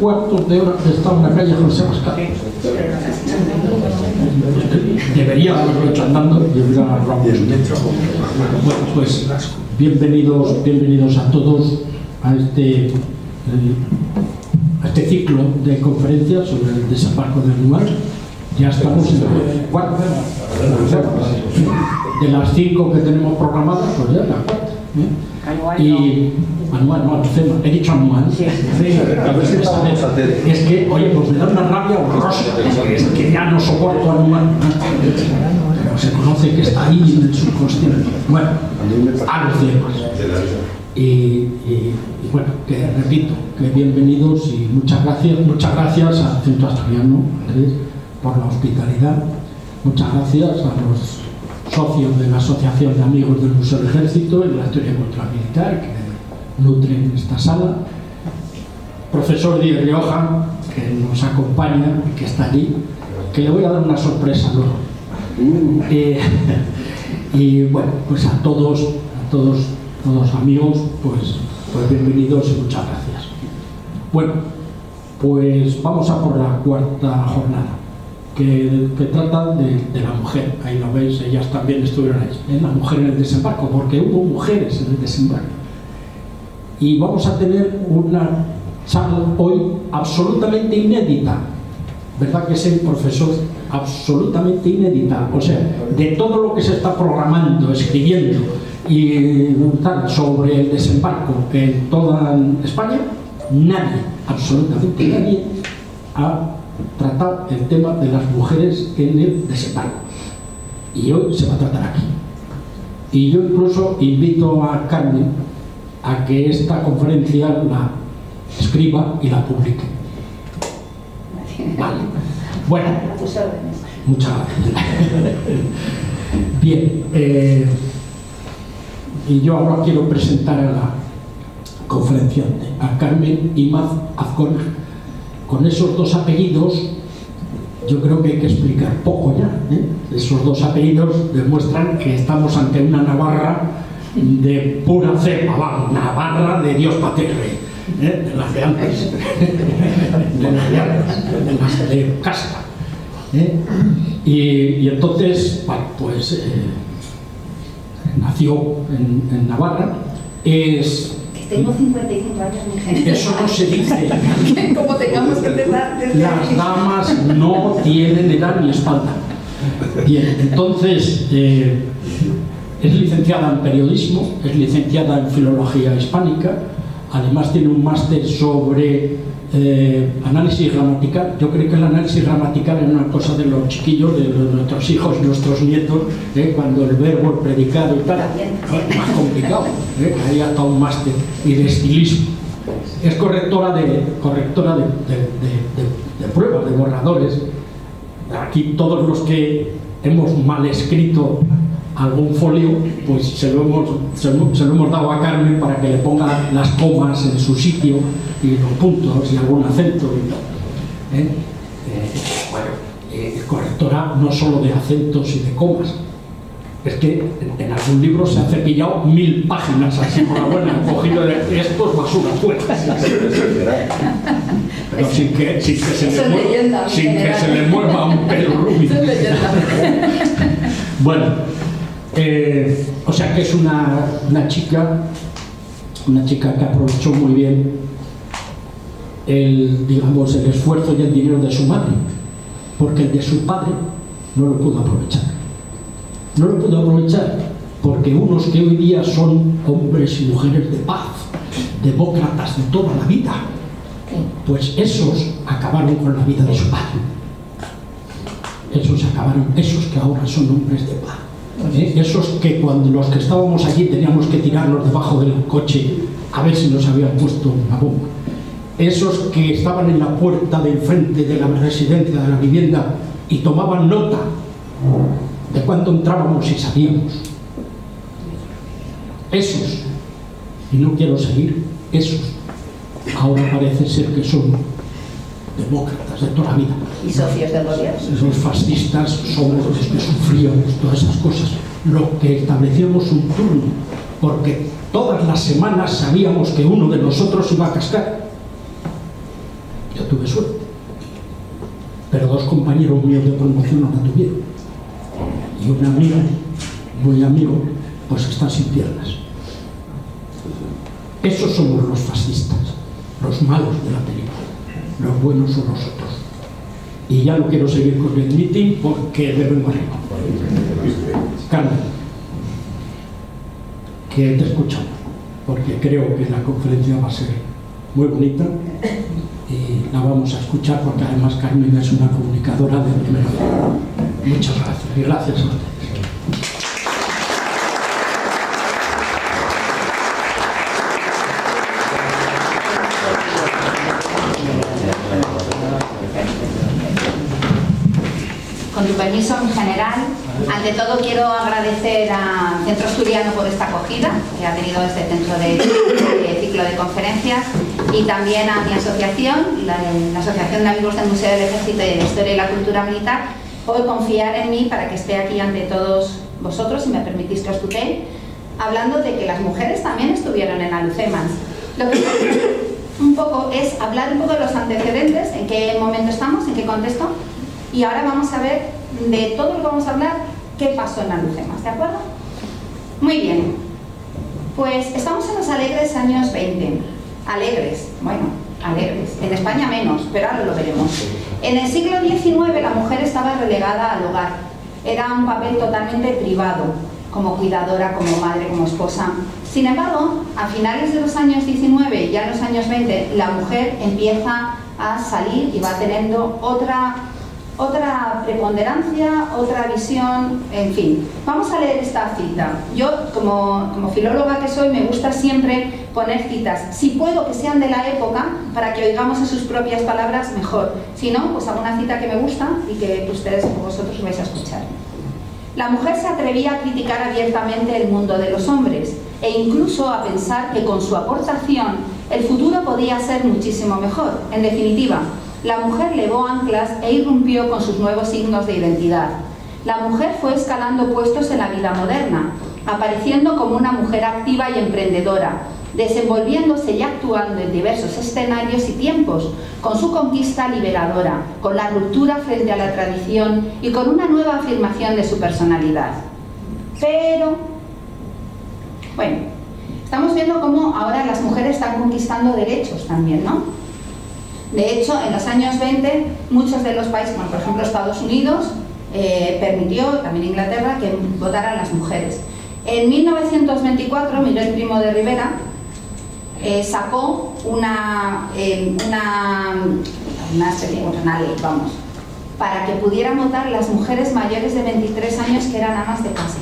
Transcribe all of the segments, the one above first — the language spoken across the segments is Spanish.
cuartos de hora de estar en la calle José Pascal. Debería haberlo hecho andando y hubiera ahorrado mucho tiempo. Bueno, pues bienvenidos a todos a este ciclo de conferencias sobre el desembarco de Anual. Ya estamos en el cuarto. De las 5 que tenemos programadas, pues ya la cuarta. Y anual, no, he dicho anual. Sí. Es que, oye, pues me da una rabia horrorosa. Es que ya no soporto anual. Pero se conoce que está ahí en el subconsciente. Bueno, a los temas. Y bueno, que repito, que bienvenidos y muchas gracias al Centro Asturiano, Andrés, por la hospitalidad. Muchas gracias a los socios de la Asociación de Amigos del Museo del Ejército y de la Historia Cultural Militar que nutren esta sala. Profesor Díaz Rioja, que nos acompaña y que está allí, que le voy a dar una sorpresa luego. Y bueno, pues a todos amigos, pues bienvenidos y muchas gracias. Bueno, pues vamos a por la cuarta jornada, que trata de la mujer. Ahí lo veis, ellas también estuvieron ahí, la mujer en el desembarco, porque hubo mujeres en el desembarco. Y vamos a tener una charla hoy absolutamente inédita, ¿verdad que sí, profesor? Absolutamente inédita. O sea, de todo lo que se está programando, escribiendo y tal sobre el desembarco en toda España, nadie, absolutamente nadie, ha tratado el tema de las mujeres en el desembarco. Y hoy se va a tratar aquí. Y yo incluso invito a Carmen a que esta conferencia la escriba y la publique. Vale. Bueno, muchas gracias. Bien, y yo ahora quiero presentar a la conferenciante, a Carmen Imaz Azcona. Con esos dos apellidos, yo creo que hay que explicar poco ya. Esos dos apellidos demuestran que estamos ante una Navarra de pura cepa, vamos, Navarra de Dios Paterre, de las de antes, de las de casta. Y entonces, bueno, pues nació en Navarra. Tengo 55 años, mi gente. Eso no se dice. Como tengamos que empezar desde... Las damas no tienen edad ni espalda. Bien, entonces es licenciada en periodismo, es licenciada en filología hispánica, además tiene un máster sobre análisis gramatical. Yo creo que el análisis gramatical es una cosa de los chiquillos, de nuestros hijos, nuestros nietos, cuando el verbo, el predicado y tal, es más complicado, hay hasta un máster, y de estilismo. Es correctora de pruebas, de borradores. Aquí todos los que hemos mal escrito algún folio, pues se lo hemos dado a Carmen para que le ponga las comas en su sitio y los puntos y algún acento y tal. Bueno, correctora no solo de acentos y de comas, es que en algún libro se han cepillado 1000 páginas así por la buena, han cogido esto es basura fuera. Pero sin que se le mueva un pelo rubio. Bueno, o sea que es una chica que aprovechó muy bien el esfuerzo y el dinero de su madre, porque el de su padre no lo pudo aprovechar. No lo pudo aprovechar porque unos que hoy día son hombres y mujeres de paz, demócratas de toda la vida, pues esos acabaron con la vida de su padre. Esos que ahora son hombres de paz. Esos que cuando los que estábamos allí teníamos que tirarlos debajo del coche a ver si nos habían puesto una bomba. Esos que estaban en la puerta de enfrente de la residencia, de la vivienda, y tomaban nota de cuánto entrábamos y salíamos. Esos, y no quiero seguir, esos ahora parece ser que son demócratas de toda la vida. Y socios del gobierno. Los fascistas somos los que sufríamos todas esas cosas. Lo que establecíamos un turno, porque todas las semanas sabíamos que uno de nosotros iba a cascar. Yo tuve suerte, pero dos compañeros míos de promoción no la tuvieron. Y un amigo, muy amigo, pues está sin piernas. Esos somos los fascistas, los malos de la película. Los buenos son los otros. Y ya no quiero seguir con el meeting porque me vengo arriba. Carmen, que te escuchamos, porque creo que la conferencia va a ser muy bonita y la vamos a escuchar porque además Carmen es una comunicadora de primera fila. Muchas gracias y gracias a ustedes. Con tu permiso, en general, ante todo quiero agradecer a Centro Asturiano por esta acogida que ha tenido este centro de ciclo de conferencias y también a mi asociación, la Asociación de Amigos del Museo del Ejército y de la Historia y la Cultura Militar, por confiar en mí para que esté aquí ante todos vosotros, si me permitís que os tutee, hablando de que las mujeres también estuvieron en Alucemas. Lo que un poco es hablar un poco de los antecedentes, en qué momento estamos, en qué contexto. Y ahora vamos a ver, de todo lo que vamos a hablar, qué pasó en Alucemas, ¿de acuerdo? Muy bien, pues estamos en los alegres años 20. Alegres, bueno, alegres. En España menos, pero ahora lo veremos. En el siglo XIX la mujer estaba relegada al hogar. Era un papel totalmente privado, como cuidadora, como madre, como esposa. Sin embargo, a finales de los años 19 y ya en los años 20, la mujer empieza a salir y va teniendo otra preponderancia, otra visión, en fin. Vamos a leer esta cita. Yo, como filóloga que soy, me gusta siempre poner citas. Si puedo que sean de la época, para que oigamos en sus propias palabras, mejor. Si no, pues alguna cita que me gusta y que ustedes o vosotros vais a escuchar. La mujer se atrevía a criticar abiertamente el mundo de los hombres e incluso a pensar que con su aportación el futuro podía ser muchísimo mejor. En definitiva, la mujer levó anclas e irrumpió con sus nuevos signos de identidad. La mujer fue escalando puestos en la vida moderna, apareciendo como una mujer activa y emprendedora, desenvolviéndose y actuando en diversos escenarios y tiempos, con su conquista liberadora, con la ruptura frente a la tradición y con una nueva afirmación de su personalidad. Pero, bueno, estamos viendo cómo ahora las mujeres están conquistando derechos también, ¿no? De hecho, en los años 20, muchos de los países, como por ejemplo Estados Unidos, permitió, también Inglaterra, que votaran las mujeres. En 1924, Miguel Primo de Rivera sacó una ley, vamos, para que pudieran votar las mujeres mayores de 23 años que eran amas de casa.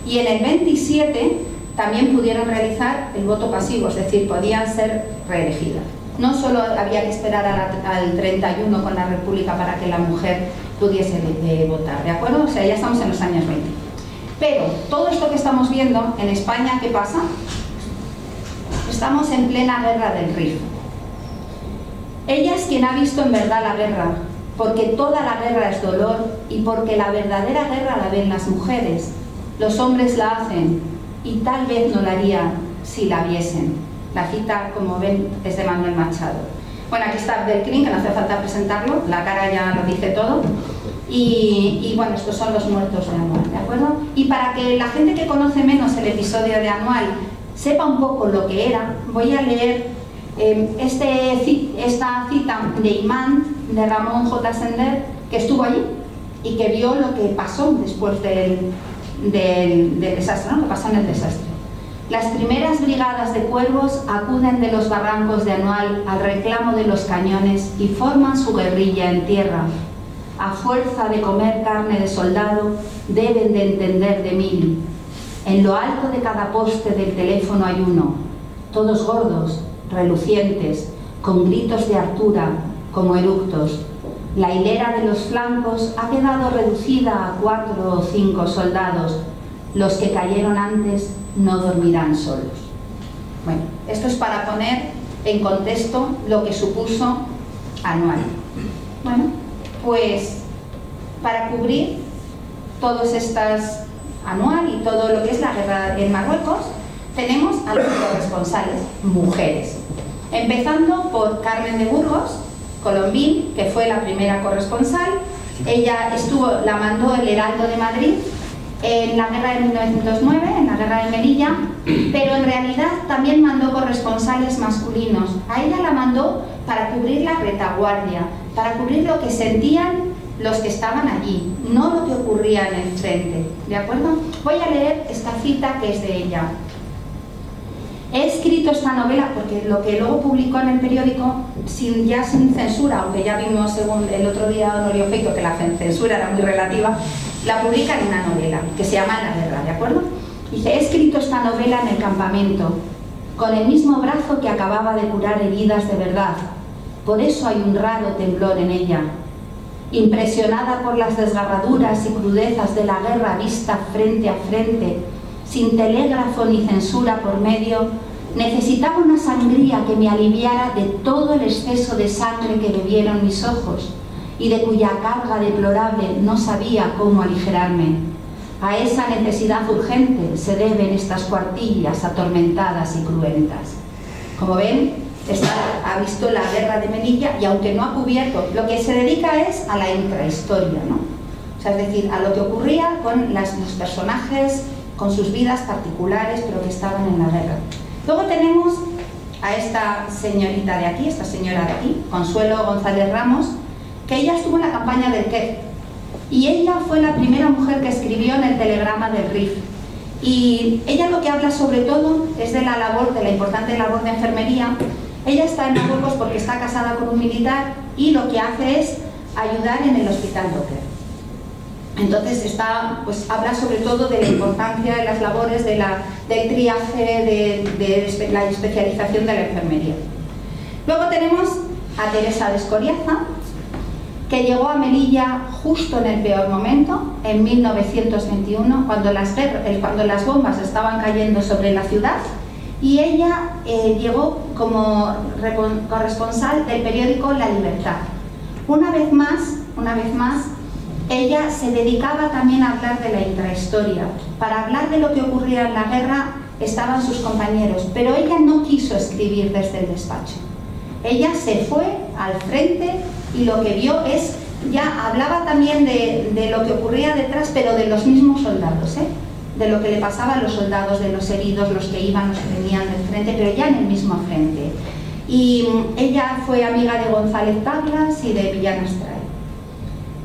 Y en el 27 también pudieron realizar el voto pasivo, es decir, podían ser reelegidas. No solo había que esperar al 31 con la República para que la mujer pudiese votar, ¿de acuerdo? O sea, ya estamos en los años 20. Pero todo esto que estamos viendo en España, ¿qué pasa? Estamos en plena guerra del Rif. Ella es quien ha visto en verdad la guerra, porque toda la guerra es dolor y porque la verdadera guerra la ven las mujeres. Los hombres la hacen y tal vez no la harían si la viesen. La cita, como ven, es de Manuel Machado. Bueno, aquí está Abdelkrim, que no hace falta presentarlo, la cara ya lo dice todo. Y bueno, estos son los muertos de Anual, ¿de acuerdo? Y para que la gente que conoce menos el episodio de Anual sepa un poco lo que era, voy a leer esta cita de Imán, de Ramón J. Sender, que estuvo allí y que vio lo que pasó después del desastre, ¿no? Lo que pasó en el desastre. Las primeras brigadas de cuervos acuden de los barrancos de Anual al reclamo de los cañones y forman su guerrilla en tierra. A fuerza de comer carne de soldado, deben de entender de mil. En lo alto de cada poste del teléfono hay uno, todos gordos, relucientes, con gritos de hartura, como eructos. La hilera de los flancos ha quedado reducida a 4 o 5 soldados. Los que cayeron antes no dormirán solos. Bueno, esto es para poner en contexto lo que supuso Anual. Bueno, pues para cubrir todas estas Anual y todo lo que es la guerra en Marruecos, tenemos a los responsables, mujeres. Empezando por Carmen de Burgos, Colombín, que fue la primera corresponsal. Ella la mandó el Heraldo de Madrid en la guerra de 1909, en la guerra de Melilla, pero en realidad también mandó corresponsales masculinos. A ella la mandó para cubrir la retaguardia, para cubrir lo que sentían los que estaban allí, no lo que ocurría en el frente, ¿de acuerdo? Voy a leer esta cita que es de ella. He escrito esta novela porque lo que luego publicó en el periódico, ya sin censura, aunque ya vimos según el otro día Honorio Feito que la censura era muy relativa, la publica en una novela que se llama En la guerra, ¿de acuerdo? Dice, he escrito esta novela en el campamento, con el mismo brazo que acababa de curar heridas de verdad. Por eso hay un raro temblor en ella. Impresionada por las desgarraduras y crudezas de la guerra vista frente a frente, sin telégrafo ni censura por medio, necesitaba una sangría que me aliviara de todo el exceso de sangre que bebieron mis ojos y de cuya carga deplorable no sabía cómo aligerarme. A esa necesidad urgente se deben estas cuartillas atormentadas y cruentas. Como ven, ha visto la guerra de Melilla y aunque no ha cubierto, lo que se dedica es a la intrahistoria, ¿no? O sea, es decir, a lo que ocurría con los personajes, con sus vidas particulares, pero que estaban en la guerra. Luego tenemos a esta señorita de aquí, esta señora de aquí, Consuelo González Ramos, que ella estuvo en la campaña del Quer, y ella fue la primera mujer que escribió en el telegrama del RIF. Y ella lo que habla sobre todo es de la labor, de la importante labor de enfermería. Ella está en Marruecos porque está casada con un militar y lo que hace es ayudar en el hospital Docker. Entonces habla sobre todo de la importancia de las labores del triaje, de la especialización de la enfermería. Luego tenemos a Teresa de Escoriaza, que llegó a Melilla justo en el peor momento, en 1921, cuando las bombas estaban cayendo sobre la ciudad, y ella llegó como corresponsal del periódico La Libertad. Una vez más, ella se dedicaba también a hablar de la intrahistoria. Para hablar de lo que ocurría en la guerra estaban sus compañeros, pero ella no quiso escribir desde el despacho. Ella se fue al frente y lo que vio ya hablaba también de lo que ocurría detrás, pero de los mismos soldados, de lo que le pasaba a los soldados, de los heridos, los que iban, los que venían del frente, pero ya en el mismo frente. Y ella fue amiga de González Tablas y de Villán Astray.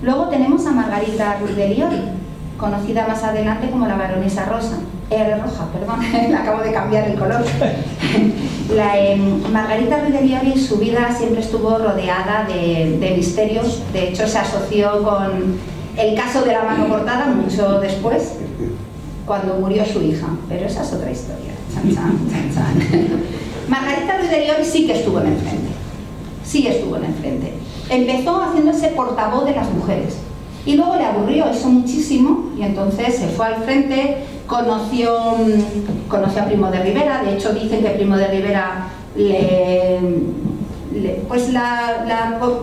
Luego tenemos a Margarita Ruiz de Liori, conocida más adelante como la baronesa Roja, perdón, acabo de cambiar el color. Margarita Ruiz de Liori, su vida siempre estuvo rodeada de misterios. De hecho, se asoció con el caso de la mano cortada mucho después, cuando murió su hija, pero esa es otra historia. Chan, chan, chan, chan. Margarita Ruiz de Liori sí que estuvo en el frente. Empezó haciéndose portavoz de las mujeres y luego le aburrió eso muchísimo y entonces se fue al frente, conoció a Primo de Rivera. De hecho dicen que Primo de Rivera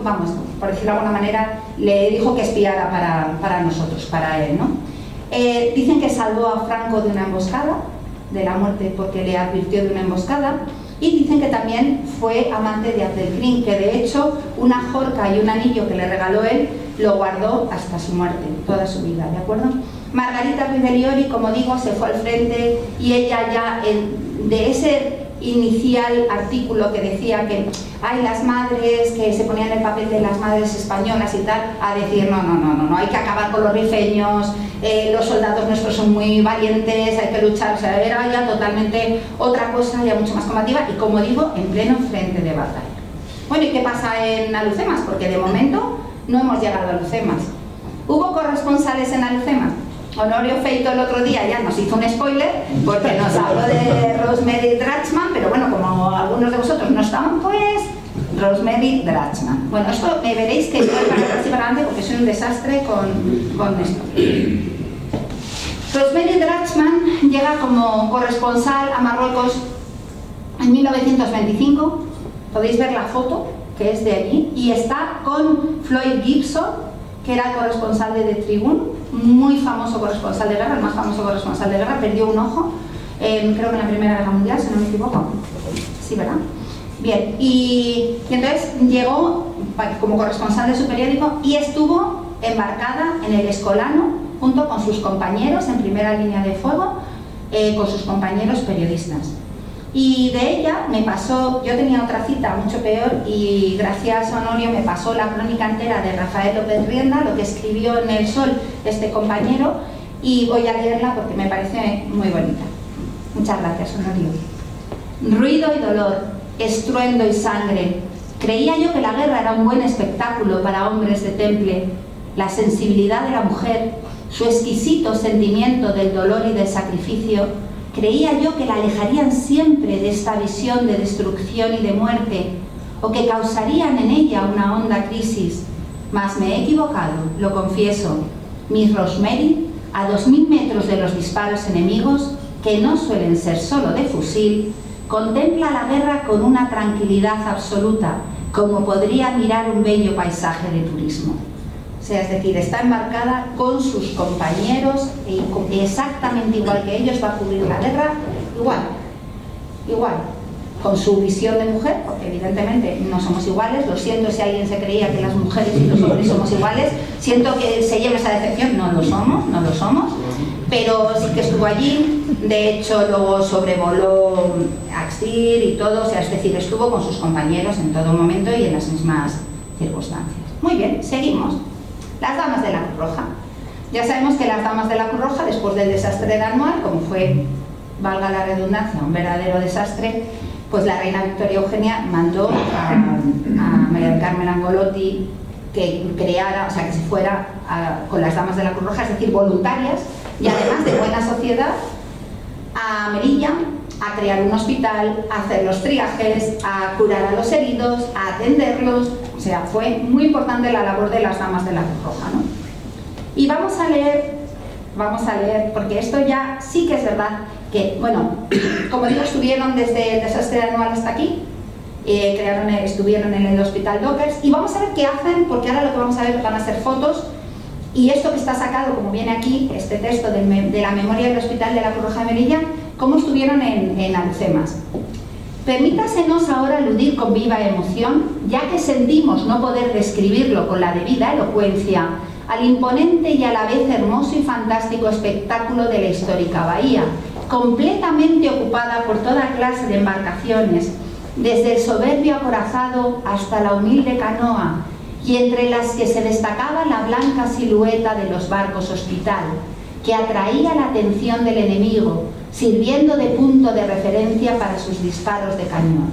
vamos, por decirlo de alguna manera, le dijo que espiara para nosotros, para él, ¿no? Dicen que salvó a Franco de una emboscada, de la muerte porque le advirtió de una emboscada, y dicen que también fue amante de Abdelkrim, que de hecho una jorca y un anillo que le regaló él lo guardó hasta su muerte, toda su vida, ¿de acuerdo? Margarita Ruiz de Liori, como digo, se fue al frente y ella ya de ese inicial artículo que decía que hay las madres, que se ponían el papel de las madres españolas y tal, a decir no, hay que acabar con los rifeños, los soldados nuestros son muy valientes, hay que luchar. O sea, era ya totalmente otra cosa, ya mucho más combativa y, como digo, en pleno frente de batalla. Bueno, ¿y qué pasa en Alhucemas? Porque de momento no hemos llegado a Alhucemas. ¿Hubo corresponsales en Alhucemas? Honorio Feito el otro día ya nos hizo un spoiler porque nos habló de Rosemary Drachman, pero bueno, como algunos de vosotros no estaban, pues Rosemary Drachman. Bueno, esto me veréis que yo para atrás y para adelante porque soy un desastre con esto. Rosemary Drachman llega como corresponsal a Marruecos en 1925. Podéis ver la foto que es de allí y está con Floyd Gibson, que era el corresponsal de The Tribune, muy famoso corresponsal de guerra, el más famoso corresponsal de guerra. Perdió un ojo, creo que en la Primera Guerra Mundial, si no me equivoco. Sí, ¿verdad? Bien, y entonces llegó como corresponsal de su periódico y estuvo embarcada en el Escolano junto con sus compañeros en primera línea de fuego, con sus compañeros periodistas. Y de ella me pasó, yo tenía otra cita mucho peor y gracias a Honorio me pasó la crónica entera de Rafael López Rienda, lo que escribió en El Sol este compañero, y voy a leerla porque me parece muy bonita. Muchas gracias, Honorio. Ruido y dolor, estruendo y sangre. Creía yo que la guerra era un buen espectáculo para hombres de temple. La sensibilidad de la mujer, su exquisito sentimiento del dolor y del sacrificio, creía yo que la alejarían siempre de esta visión de destrucción y de muerte, o que causarían en ella una honda crisis. Mas me he equivocado, lo confieso. Miss Rosemary, a 2000 metros de los disparos enemigos, que no suelen ser solo de fusil, contempla la guerra con una tranquilidad absoluta, como podría mirar un bello paisaje de turismo. O sea, es decir, está embarcada con sus compañeros, exactamente igual que ellos, va a cubrir la guerra, igual, con su visión de mujer, porque evidentemente no somos iguales. Lo siento si alguien se creía que las mujeres y los hombres somos iguales, siento que se lleve esa decepción, no lo somos, pero sí que estuvo allí. De hecho luego sobrevoló Axir y todo, o sea, es decir, estuvo con sus compañeros en todo momento y en las mismas circunstancias. Muy bien, seguimos. Las damas de la Cruz Roja. Ya sabemos que las damas de la Cruz Roja, después del desastre de Anual, como fue, valga la redundancia, un verdadero desastre, pues la reina Victoria Eugenia mandó a María del Carmen Angolotti que creara, o sea, que se fuera con las damas de la Cruz Roja, es decir, voluntarias y además de buena sociedad, a Melilla, a crear un hospital, a hacer los triajes, a curar a los heridos, a atenderlos. O sea, fue muy importante la labor de las damas de la Cruz Roja, ¿no? Y vamos a leer, porque esto ya sí que es verdad que, bueno, como digo, estuvieron desde el desastre anual hasta aquí, estuvieron en el Hospital Dockers, y vamos a ver qué hacen, porque ahora lo que vamos a ver van a ser fotos, y esto que está sacado, como viene aquí, este texto de la memoria del Hospital de la Cruz Roja de Melilla, cómo estuvieron en Alhucemas. Permítasenos ahora aludir con viva emoción, ya que sentimos no poder describirlo con la debida elocuencia, al imponente y a la vez hermoso y fantástico espectáculo de la histórica bahía, completamente ocupada por toda clase de embarcaciones, desde el soberbio acorazado hasta la humilde canoa, y entre las que se destacaba la blanca silueta de los barcos hospital, que atraía la atención del enemigo, sirviendo de punto de referencia para sus disparos de cañón.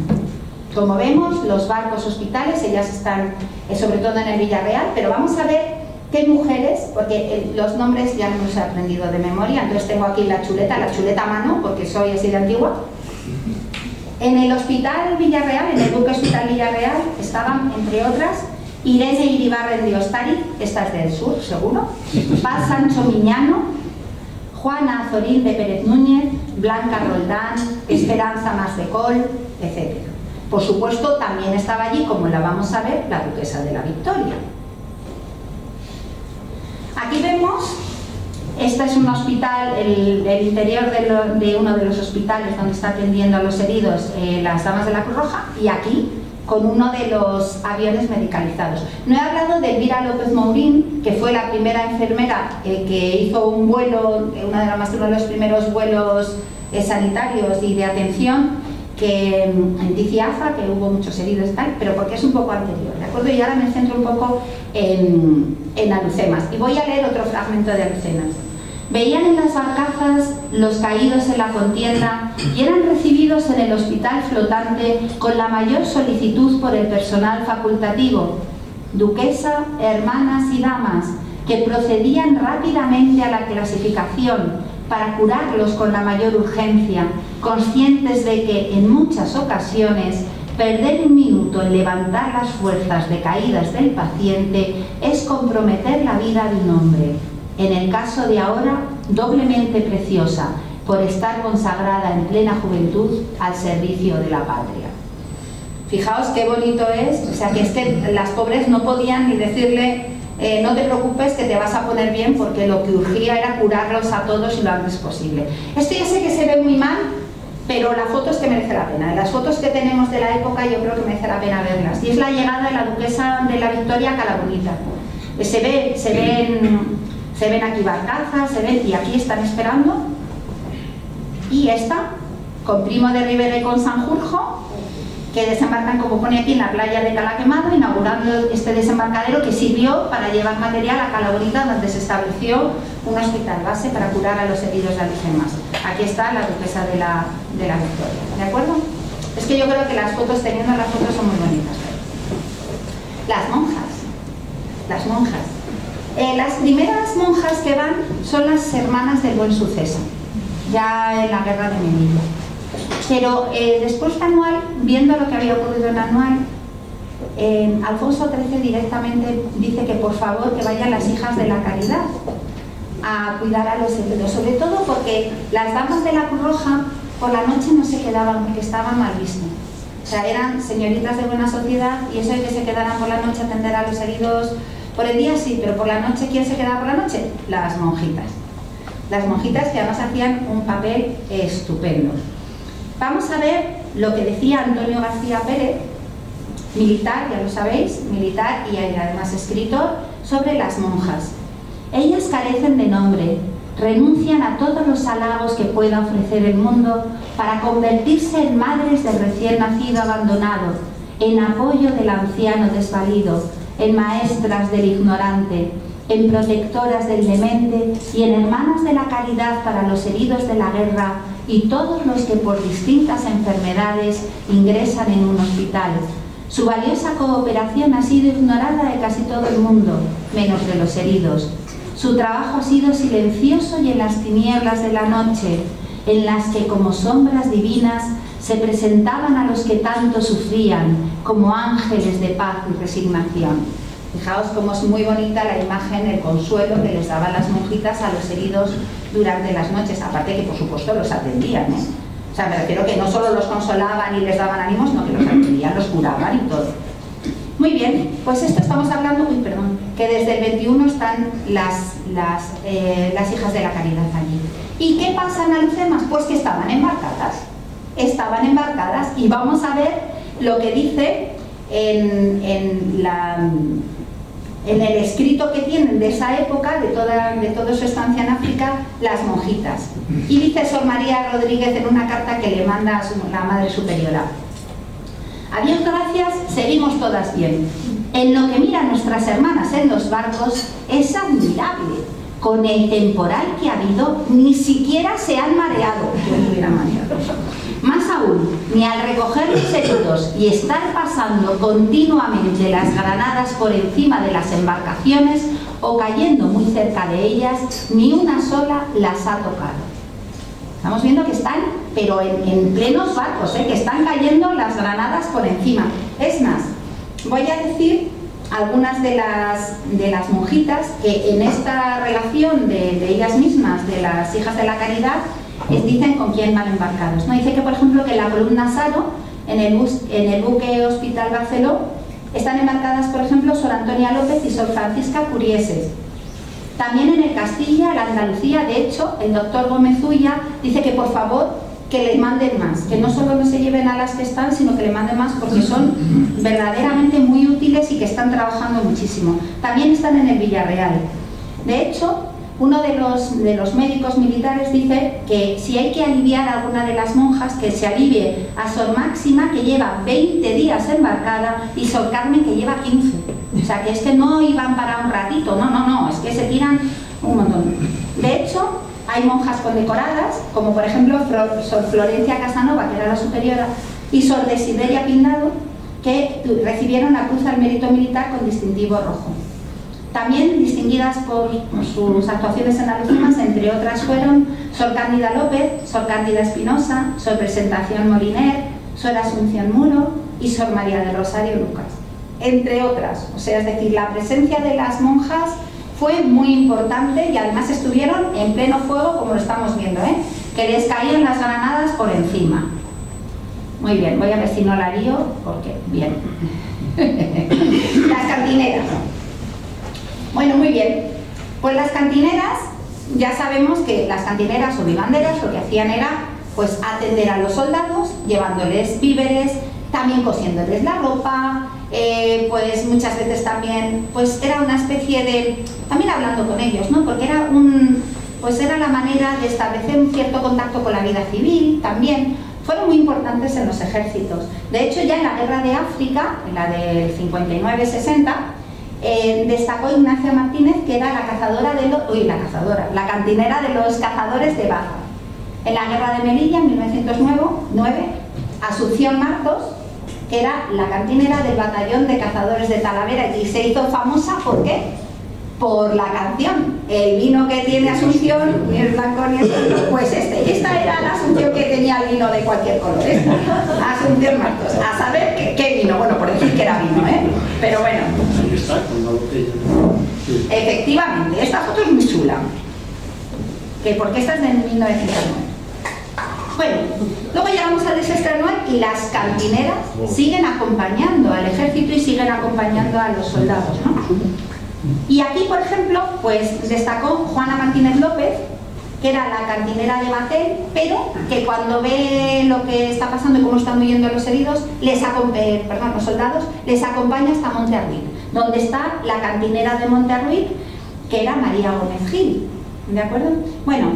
Como vemos, los barcos hospitales, ellas están sobre todo en el Villarreal, pero vamos a ver qué mujeres, porque los nombres ya no los he aprendido de memoria, entonces tengo aquí la chuleta a mano, porque soy así de antigua. En el Hospital Villarreal, en el Duque Hospital Villarreal, estaban, entre otras, Irene Iribarren de Ostariz, esta es del sur, seguro, Paz Sancho Miñano, Juana Azorín de Pérez Núñez, Blanca Roldán, Esperanza Masdecol, etc. Por supuesto, también estaba allí, como la vamos a ver, la Duquesa de la Victoria. Aquí vemos, este es un hospital, el interior de uno de los hospitales donde está atendiendo a los heridos las damas de la Cruz Roja, y aquí con uno de los aviones medicalizados. No he hablado de Elvira López Mourín, que fue la primera enfermera que hizo un vuelo, uno de los primeros vuelos sanitarios y de atención, que en Ticiaza, que hubo muchos heridos y tal, pero porque es un poco anterior, ¿de acuerdo? Y ahora me centro un poco en Alhucemas, y voy a leer otro fragmento de Alhucemas. Veían en las barcazas los caídos en la contienda y eran recibidos en el hospital flotante con la mayor solicitud por el personal facultativo, duquesa, hermanas y damas, que procedían rápidamente a la clasificación para curarlos con la mayor urgencia, conscientes de que en muchas ocasiones perder un minuto en levantar las fuerzas decaídas del paciente es comprometer la vida de un hombre. En el caso de ahora, doblemente preciosa, por estar consagrada en plena juventud al servicio de la patria. Fijaos qué bonito es, o sea, que es que las pobres no podían ni decirle no te preocupes que te vas a poner bien, porque lo que urgía era curarlos a todos y lo antes posible. Esto ya sé que se ve muy mal, pero la foto es que merece la pena. Las fotos que tenemos de la época yo creo que merece la pena verlas. Y es la llegada de la duquesa de la Victoria a Calabonita. Se ven aquí barcazas, y aquí están esperando. Y esta, con Primo de Rivera y con Sanjurjo, que desembarcan, como pone aquí, en la playa de Calaquemado, inaugurando este desembarcadero que sirvió para llevar material a Calabonita, donde se estableció un hospital base para curar a los heridos de algemas. Aquí está la duquesa de la Victoria, ¿de acuerdo? Es que yo creo que las fotos, teniendo las fotos, son muy bonitas. Las monjas. Las primeras monjas que van son las hermanas del Buen Suceso, ya en la guerra de Melilla. Pero después de Anual, viendo lo que había ocurrido en Anual, Alfonso XIII directamente dice que por favor que vayan las hijas de la Caridad a cuidar a los heridos, sobre todo porque las damas de la Cruz Roja por la noche no se quedaban porque estaban mal vistas. O sea, eran señoritas de buena sociedad, y eso de que se quedaran por la noche a atender a los heridos por el día sí, pero por la noche, ¿quién se quedaba por la noche? Las monjitas. Las monjitas, que además hacían un papel estupendo. Vamos a ver lo que decía Antonio García Pérez, militar, ya lo sabéis, militar y además escritor, sobre las monjas. Ellas carecen de nombre, renuncian a todos los halagos que pueda ofrecer el mundo para convertirse en madres del recién nacido abandonado, en apoyo del anciano desvalido, en maestras del ignorante, en protectoras del demente y en hermanas de la caridad para los heridos de la guerra y todos los que por distintas enfermedades ingresan en un hospital. Su valiosa cooperación ha sido ignorada de casi todo el mundo, menos de los heridos. Su trabajo ha sido silencioso y en las tinieblas de la noche, en las que como sombras divinas se presentaban a los que tanto sufrían, como ángeles de paz y resignación. Fijaos cómo es muy bonita la imagen, el consuelo que les daban las monjitas a los heridos durante las noches, aparte que por supuesto los atendían, ¿eh? O sea, me refiero que no solo los consolaban y les daban ánimos, no, que los atendían, los curaban y todo. Muy bien, pues esto estamos hablando, que desde el 21 están las hijas de la caridad allí. ¿Y qué pasa en Alhucemas? Pues que estaban embarcadas y vamos a ver lo que dice en el escrito que tienen de esa época, de toda su estancia en África, las monjitas. Y dice Sor María Rodríguez en una carta que le manda a la Madre Superiora: a Dios gracias, seguimos todas bien. En lo que miran nuestras hermanas en los barcos es admirable. Con el temporal que ha habido, ni siquiera se han mareado. Yo me hubiera mareado. Más aún, ni al recoger los heridos y estar pasando continuamente las granadas por encima de las embarcaciones o cayendo muy cerca de ellas, ni una sola las ha tocado. Estamos viendo que están, pero en plenos barcos, que están cayendo las granadas por encima. Es más, voy a decir algunas de las monjitas que en esta relación de ellas mismas, de las hijas de la caridad, dicen con quién van embarcados, ¿no? Dice que, por ejemplo, que en la columna Saro, en el buque Hospital Barceló, están embarcadas, por ejemplo, Sor Antonia López y Sor Francisca Curieses. También en el Castilla, la Andalucía, de hecho, el doctor Gómez Ulla dice que por favor que les manden más, que no solo no se lleven a las que están, sino que le manden más porque son verdaderamente muy útiles y que están trabajando muchísimo. También están en el Villarreal. De hecho, uno de los médicos militares dice que si hay que aliviar a alguna de las monjas, que se alivie a Sor Máxima, que lleva 20 días embarcada, y Sor Carmen, que lleva 15. O sea, que es que no iban para un ratito, no, es que se tiran un montón. De hecho, hay monjas condecoradas, como por ejemplo Sor Florencia Casanova, que era la superiora, y Sor Desideria Pindado, que recibieron la Cruz al Mérito Militar con distintivo rojo. También distinguidas por sus actuaciones en Alhucemas, entre otras, fueron Sor Cándida López, Sor Cándida Espinosa, Sor Presentación Moliner, Sor Asunción Muro y Sor María del Rosario Lucas, entre otras. O sea, es decir, la presencia de las monjas fue muy importante y además estuvieron en pleno fuego, como lo estamos viendo, que les caían las granadas por encima. Muy bien, voy a ver si no la lío, porque bien. Las cantineras. Bueno, muy bien. Pues las cantineras, ya sabemos que las cantineras o vivanderas lo que hacían era pues atender a los soldados, llevándoles víveres, también cosiéndoles la ropa, pues muchas veces también, pues era una especie de, también hablando con ellos, ¿no? Porque era pues era la manera de establecer un cierto contacto con la vida civil también. Fueron muy importantes en los ejércitos. De hecho, ya en la guerra de África, en la del 59-60, destacó Ignacia Martínez, que era la cazadora de la cantinera de los cazadores de Baza. En la guerra de Melilla, en 1909, Asunción Martos, que era la cantinera del batallón de cazadores de Talavera, y se hizo famosa, ¿por qué? Por la canción. El vino que tiene Asunción, ni es blanco ni es negro, pues esta era la Asunción que tenía el vino de cualquier color, Asunción Martos. A saber qué vino, bueno, por decir que era vino, pero bueno. Ahí está, con la botella. Sí. Efectivamente, esta foto es muy chula. Porque esta es de 1909. Bueno, luego llegamos al desastre anual y las cantineras siguen acompañando al ejército y siguen acompañando a los soldados, ¿no? Y aquí, por ejemplo, pues destacó Juana Martínez López, que era la cantinera de Batel, pero que cuando ve lo que está pasando y cómo están huyendo los heridos, los soldados, les acompaña hasta Monterruiz, donde está la cantinera de Monterruiz, que era María Gómez Gil, ¿de acuerdo? Bueno,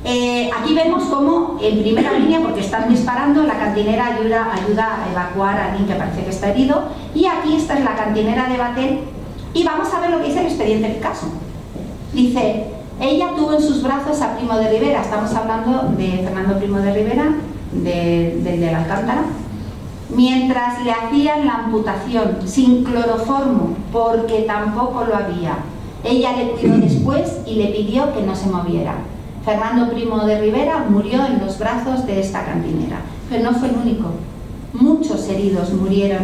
aquí vemos cómo en primera línea, porque están disparando, la cantinera ayuda a evacuar a alguien que parece que está herido, y aquí esta es la cantinera de Batel. Y vamos a ver lo que dice el expediente Picasso. Dice, ella tuvo en sus brazos a Primo de Rivera, estamos hablando de Fernando Primo de Rivera, del de la Alcántara, mientras le hacían la amputación sin cloroformo, porque tampoco lo había. Ella le cuidó después y le pidió que no se moviera. Fernando Primo de Rivera murió en los brazos de esta cantinera, pero no fue el único. Muchos heridos murieron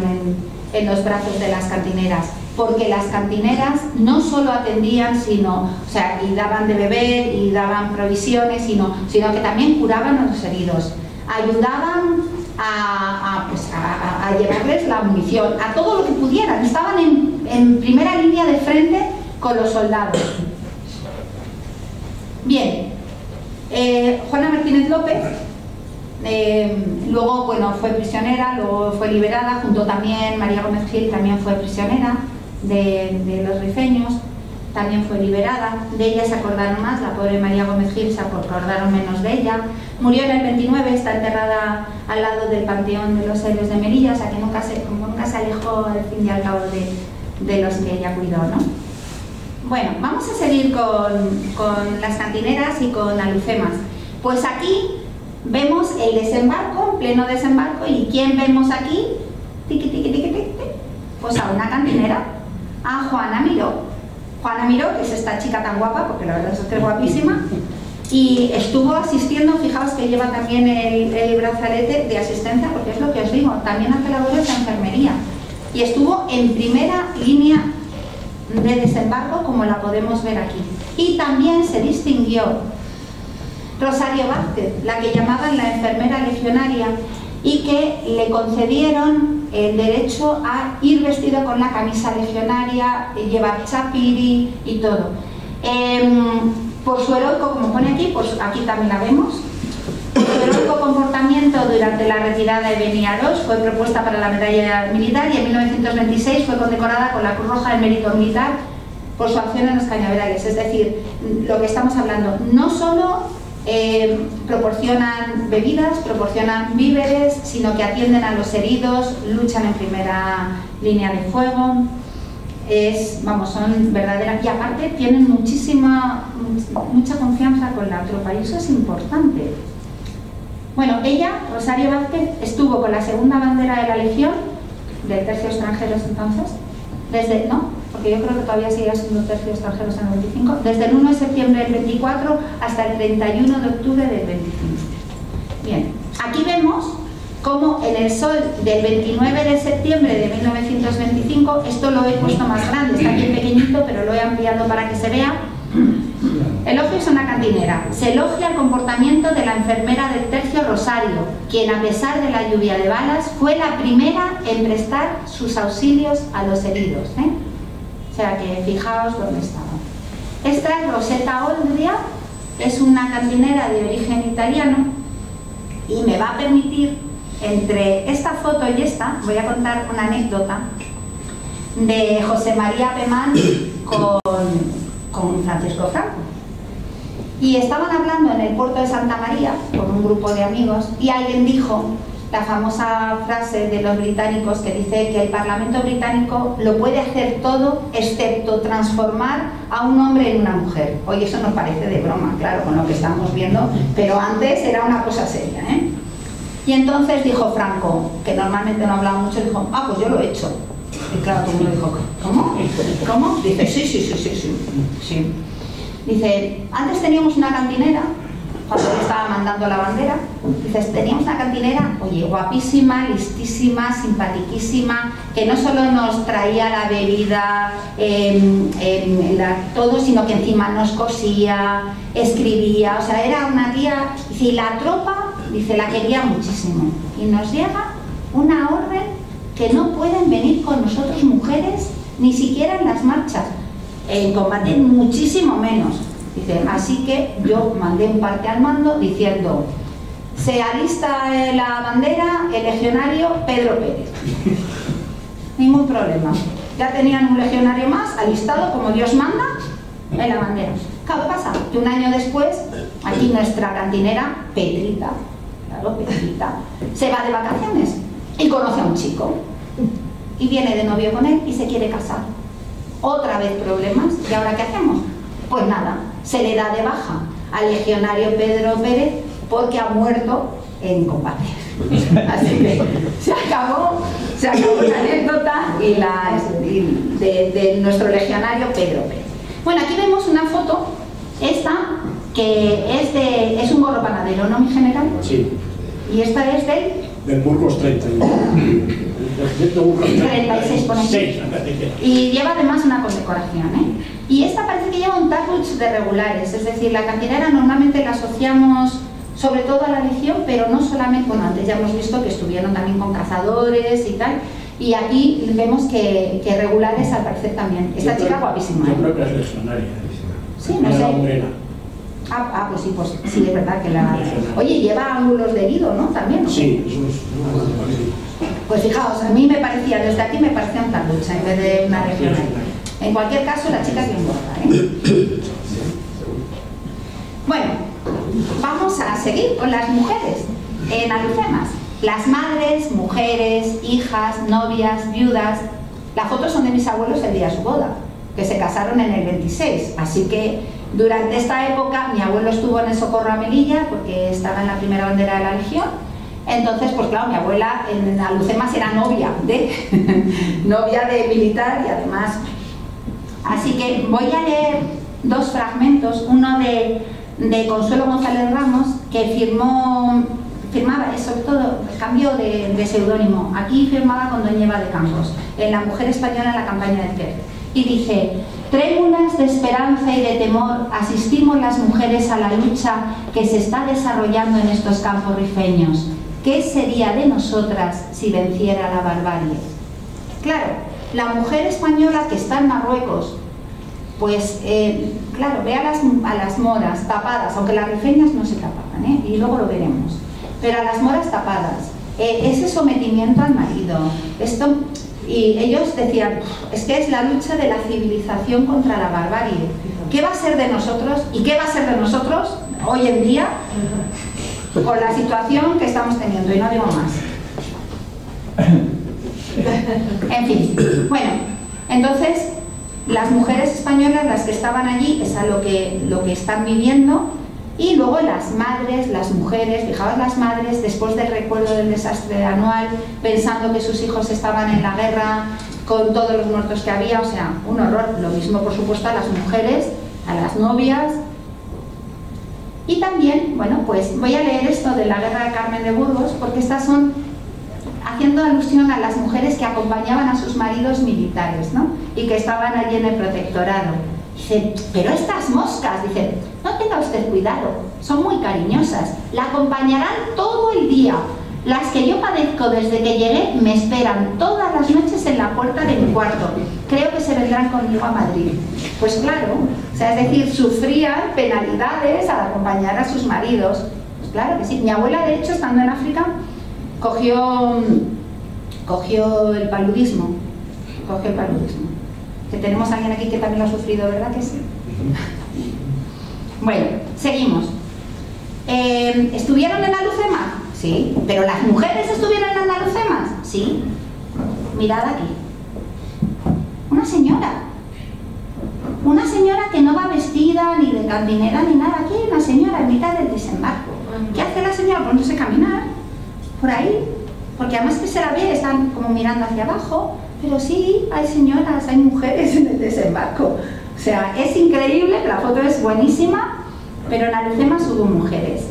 en los brazos de las cantineras, porque las cantineras no solo atendían, y daban de beber y daban provisiones, sino que también curaban a los heridos, ayudaban a llevarles la munición, a todo lo que pudieran, estaban en primera línea de frente con los soldados. Bien, Juana Martínez López, luego fue prisionera, luego fue liberada, junto también María Gómez Gil, también fue prisionera de los rifeños, también fue liberada. De ella se acordaron más, la pobre María Gómez Gil se acordaron menos de ella. Murió en el 29, está enterrada al lado del Panteón de los Héroes de Melilla, o sea que nunca se alejó al fin y al cabo de los que ella cuidó, ¿no? Bueno, vamos a seguir con las cantineras y con Alhucemas. Pues aquí vemos el desembarco, en pleno desembarco, ¿y quién vemos aquí? Tiqui, tiqui, tiqui, tiqui. Pues a una cantinera, a Juana Miró. Juana Miró, que es esta chica tan guapa, porque la verdad es que es guapísima, y estuvo asistiendo, fijaos que lleva también el brazalete de asistencia, porque es lo que os digo, también hace labores de enfermería, y estuvo en primera línea de desembarco, como la podemos ver aquí. Y también se distinguió Rosario Vázquez, la que llamaban la enfermera legionaria, y que le concedieron el derecho a ir vestido con la camisa legionaria, llevar chapiri y todo. Por su heroico, como pone aquí, pues aquí también la vemos, por su heroico comportamiento durante la retirada de Beniarós fue propuesta para la medalla militar, y en 1926 fue condecorada con la Cruz Roja del Mérito Militar por su acción en los cañaverales. Es decir, lo que estamos hablando, no solo proporcionan bebidas, proporcionan víveres, sino que atienden a los heridos, luchan en primera línea de fuego, son verdaderas, y aparte tienen mucha confianza con la tropa, y eso es importante. Bueno, ella, Rosario Vázquez, estuvo con la segunda bandera de la Legión, del tercio extranjeros entonces, porque yo creo que todavía seguía siendo tercio extranjeros en el 25, desde el 1 de septiembre del 24 hasta el 31 de octubre del 25. Bien, aquí vemos cómo en el sol del 29 de septiembre de 1925, esto lo he puesto más grande, está bien pequeñito, pero lo he ampliado para que se vea. Elogios a una cantinera. Se elogia el comportamiento de la enfermera del tercio Rosario, quien a pesar de la lluvia de balas fue la primera en prestar sus auxilios a los heridos. O sea que fijaos dónde estaba. Esta es Rosetta Oldria, es una cantinera de origen italiano, Y me va a permitir, entre esta foto y esta, voy a contar una anécdota de José María Pemán con Francisco Franco. Y estaban hablando en el puerto de Santa María con un grupo de amigos y alguien dijo la famosa frase de los británicos que dice que el Parlamento británico lo puede hacer todo excepto transformar a un hombre en una mujer. Oye, eso nos parece de broma, claro, con lo que estamos viendo, pero antes era una cosa seria, ¿eh? Y entonces dijo Franco, que normalmente no hablaba mucho, dijo, ah, pues yo lo he hecho. Y claro, todo el mundo dijo, ¿cómo? ¿Cómo? Dice, sí. Dice, antes teníamos una cantinera, cuando yo estaba mandando la bandera, dices, teníamos una cantinera, oye, guapísima, listísima, simpatiquísima, que no solo nos traía la bebida, todo, sino que encima nos cosía, escribía, o sea, era una tía, dice, y la tropa, dice, la quería muchísimo. Y nos llega una orden que no pueden venir con nosotros mujeres, ni siquiera en las marchas, en combate muchísimo menos. Dice, así que yo mandé un parte al mando diciendo, se alista la bandera el legionario Pedro Pérez. Ningún problema. Ya tenían un legionario más alistado como Dios manda en la bandera. Claro, ¿qué pasa? Que un año después, aquí nuestra cantinera, Petrita, claro, Petrita, se va de vacaciones y conoce a un chico. Y viene de novio con él y se quiere casar. Otra vez problemas. ¿Y ahora qué hacemos? Pues nada, se le da de baja al legionario Pedro Pérez porque ha muerto en combate. Así que se acabó la anécdota de nuestro legionario Pedro Pérez. Bueno, aquí vemos una foto, esta, que es un gorro panadero, ¿no, mi general? Sí. Y esta es del Burgos 31. 36 pone aquí. Sí, y lleva además una condecoración, ¿eh? Y esta parece que lleva un tapuch de regulares, es decir, la cantinera normalmente la asociamos sobre todo a la Legión, pero no solamente, bueno, antes ya hemos visto que estuvieron también con cazadores y tal, y aquí vemos que regulares al parecer también. Esta chica guapísima. Yo creo que es legionaria. Sí, no sé. Pues sí, es verdad que la... Oye, lleva ángulos de herido, ¿no? También, ¿no? Sí, eso es... Pues fijaos, a mí me parecía, desde aquí me parecía un talucha en vez de una legionaria. En cualquier caso, la chica es bien gorda, ¿eh? Bueno, vamos a seguir con las mujeres en Alhucemas. Las madres, mujeres, hijas, novias, viudas. Las fotos son de mis abuelos el día de su boda, que se casaron en el 26, así que durante esta época mi abuelo estuvo en el Socorro a Melilla porque estaba en la primera bandera de la Legión. Entonces, pues claro, mi abuela en Alhucemas era novia de militar y además... Así que voy a leer dos fragmentos, uno de Consuelo González Ramos, que firmaba, sobre todo, cambió de seudónimo. Aquí firmaba con Doña Eva de Campos, en La mujer española en la campaña de Ter. Y dice: trémulas de esperanza y de temor asistimos las mujeres a la lucha que se está desarrollando en estos campos rifeños. ¿Qué sería de nosotras si venciera la barbarie? Claro, la mujer española que está en Marruecos, pues claro, ve a las moras tapadas, aunque las rifeñas no se tapaban, ¿eh? Y luego lo veremos, pero a las moras tapadas, ese sometimiento al marido, esto, y ellos decían, es que es la lucha de la civilización contra la barbarie. ¿Qué va a ser de nosotros? ¿Y qué va a ser de nosotros hoy en día con la situación que estamos teniendo? Y no digo más. En fin, bueno, entonces las mujeres españolas, las que estaban allí, es a lo que están viviendo. Y luego las madres, las mujeres, fijaos, las madres, después del recuerdo del desastre anual, pensando que sus hijos estaban en la guerra con todos los muertos que había, o sea, un horror. Lo mismo, por supuesto, a las mujeres, a las novias. Y también, bueno, pues voy a leer esto de la guerra de Carmen de Burgos, porque estas son haciendo alusión a las mujeres que acompañaban a sus maridos militares, ¿no? Y que estaban allí en el protectorado. Dice, pero estas moscas, dice, no tenga usted cuidado, son muy cariñosas, la acompañarán todo el día. Las que yo padezco desde que llegué me esperan todas las noches en la puerta de mi cuarto. Creo que se vendrán conmigo a Madrid. Pues claro, o sea, es decir, sufrían penalidades al acompañar a sus maridos. Pues claro que sí. Mi abuela, de hecho, estando en África, cogió el paludismo. Que tenemos a alguien aquí que también lo ha sufrido, ¿verdad que sí? Bueno, seguimos. ¿Estuvieron en Alhucemas? Sí. ¿Pero las mujeres estuvieron en Alhucemas? Sí. Mirad aquí. Una señora que no va vestida ni de cantinera ni nada. Aquí hay una señora en mitad del desembarco. ¿Qué hace la señora? Poniéndose a caminar por ahí, porque además que se la ve, están como mirando hacia abajo, pero sí, hay señoras, hay mujeres en el desembarco. O sea, es increíble, la foto es buenísima, pero en Alhucemas hubo mujeres.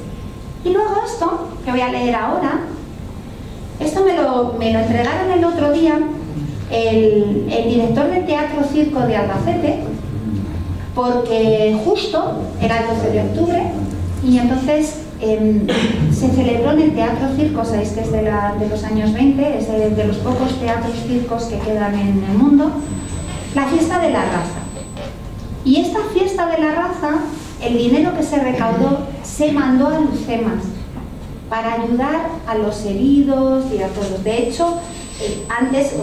Y luego esto, que voy a leer ahora, esto me lo entregaron el otro día el director del Teatro Circo de Albacete, porque justo era el 12 de octubre y entonces se celebró en el Teatro Circo, sabéis que es de los años 20, es de los pocos teatros circos que quedan en el mundo, la fiesta de la raza. Y esta fiesta de la raza, el dinero que se recaudó se mandó a Alhucemas para ayudar a los heridos y a todos. De hecho, antes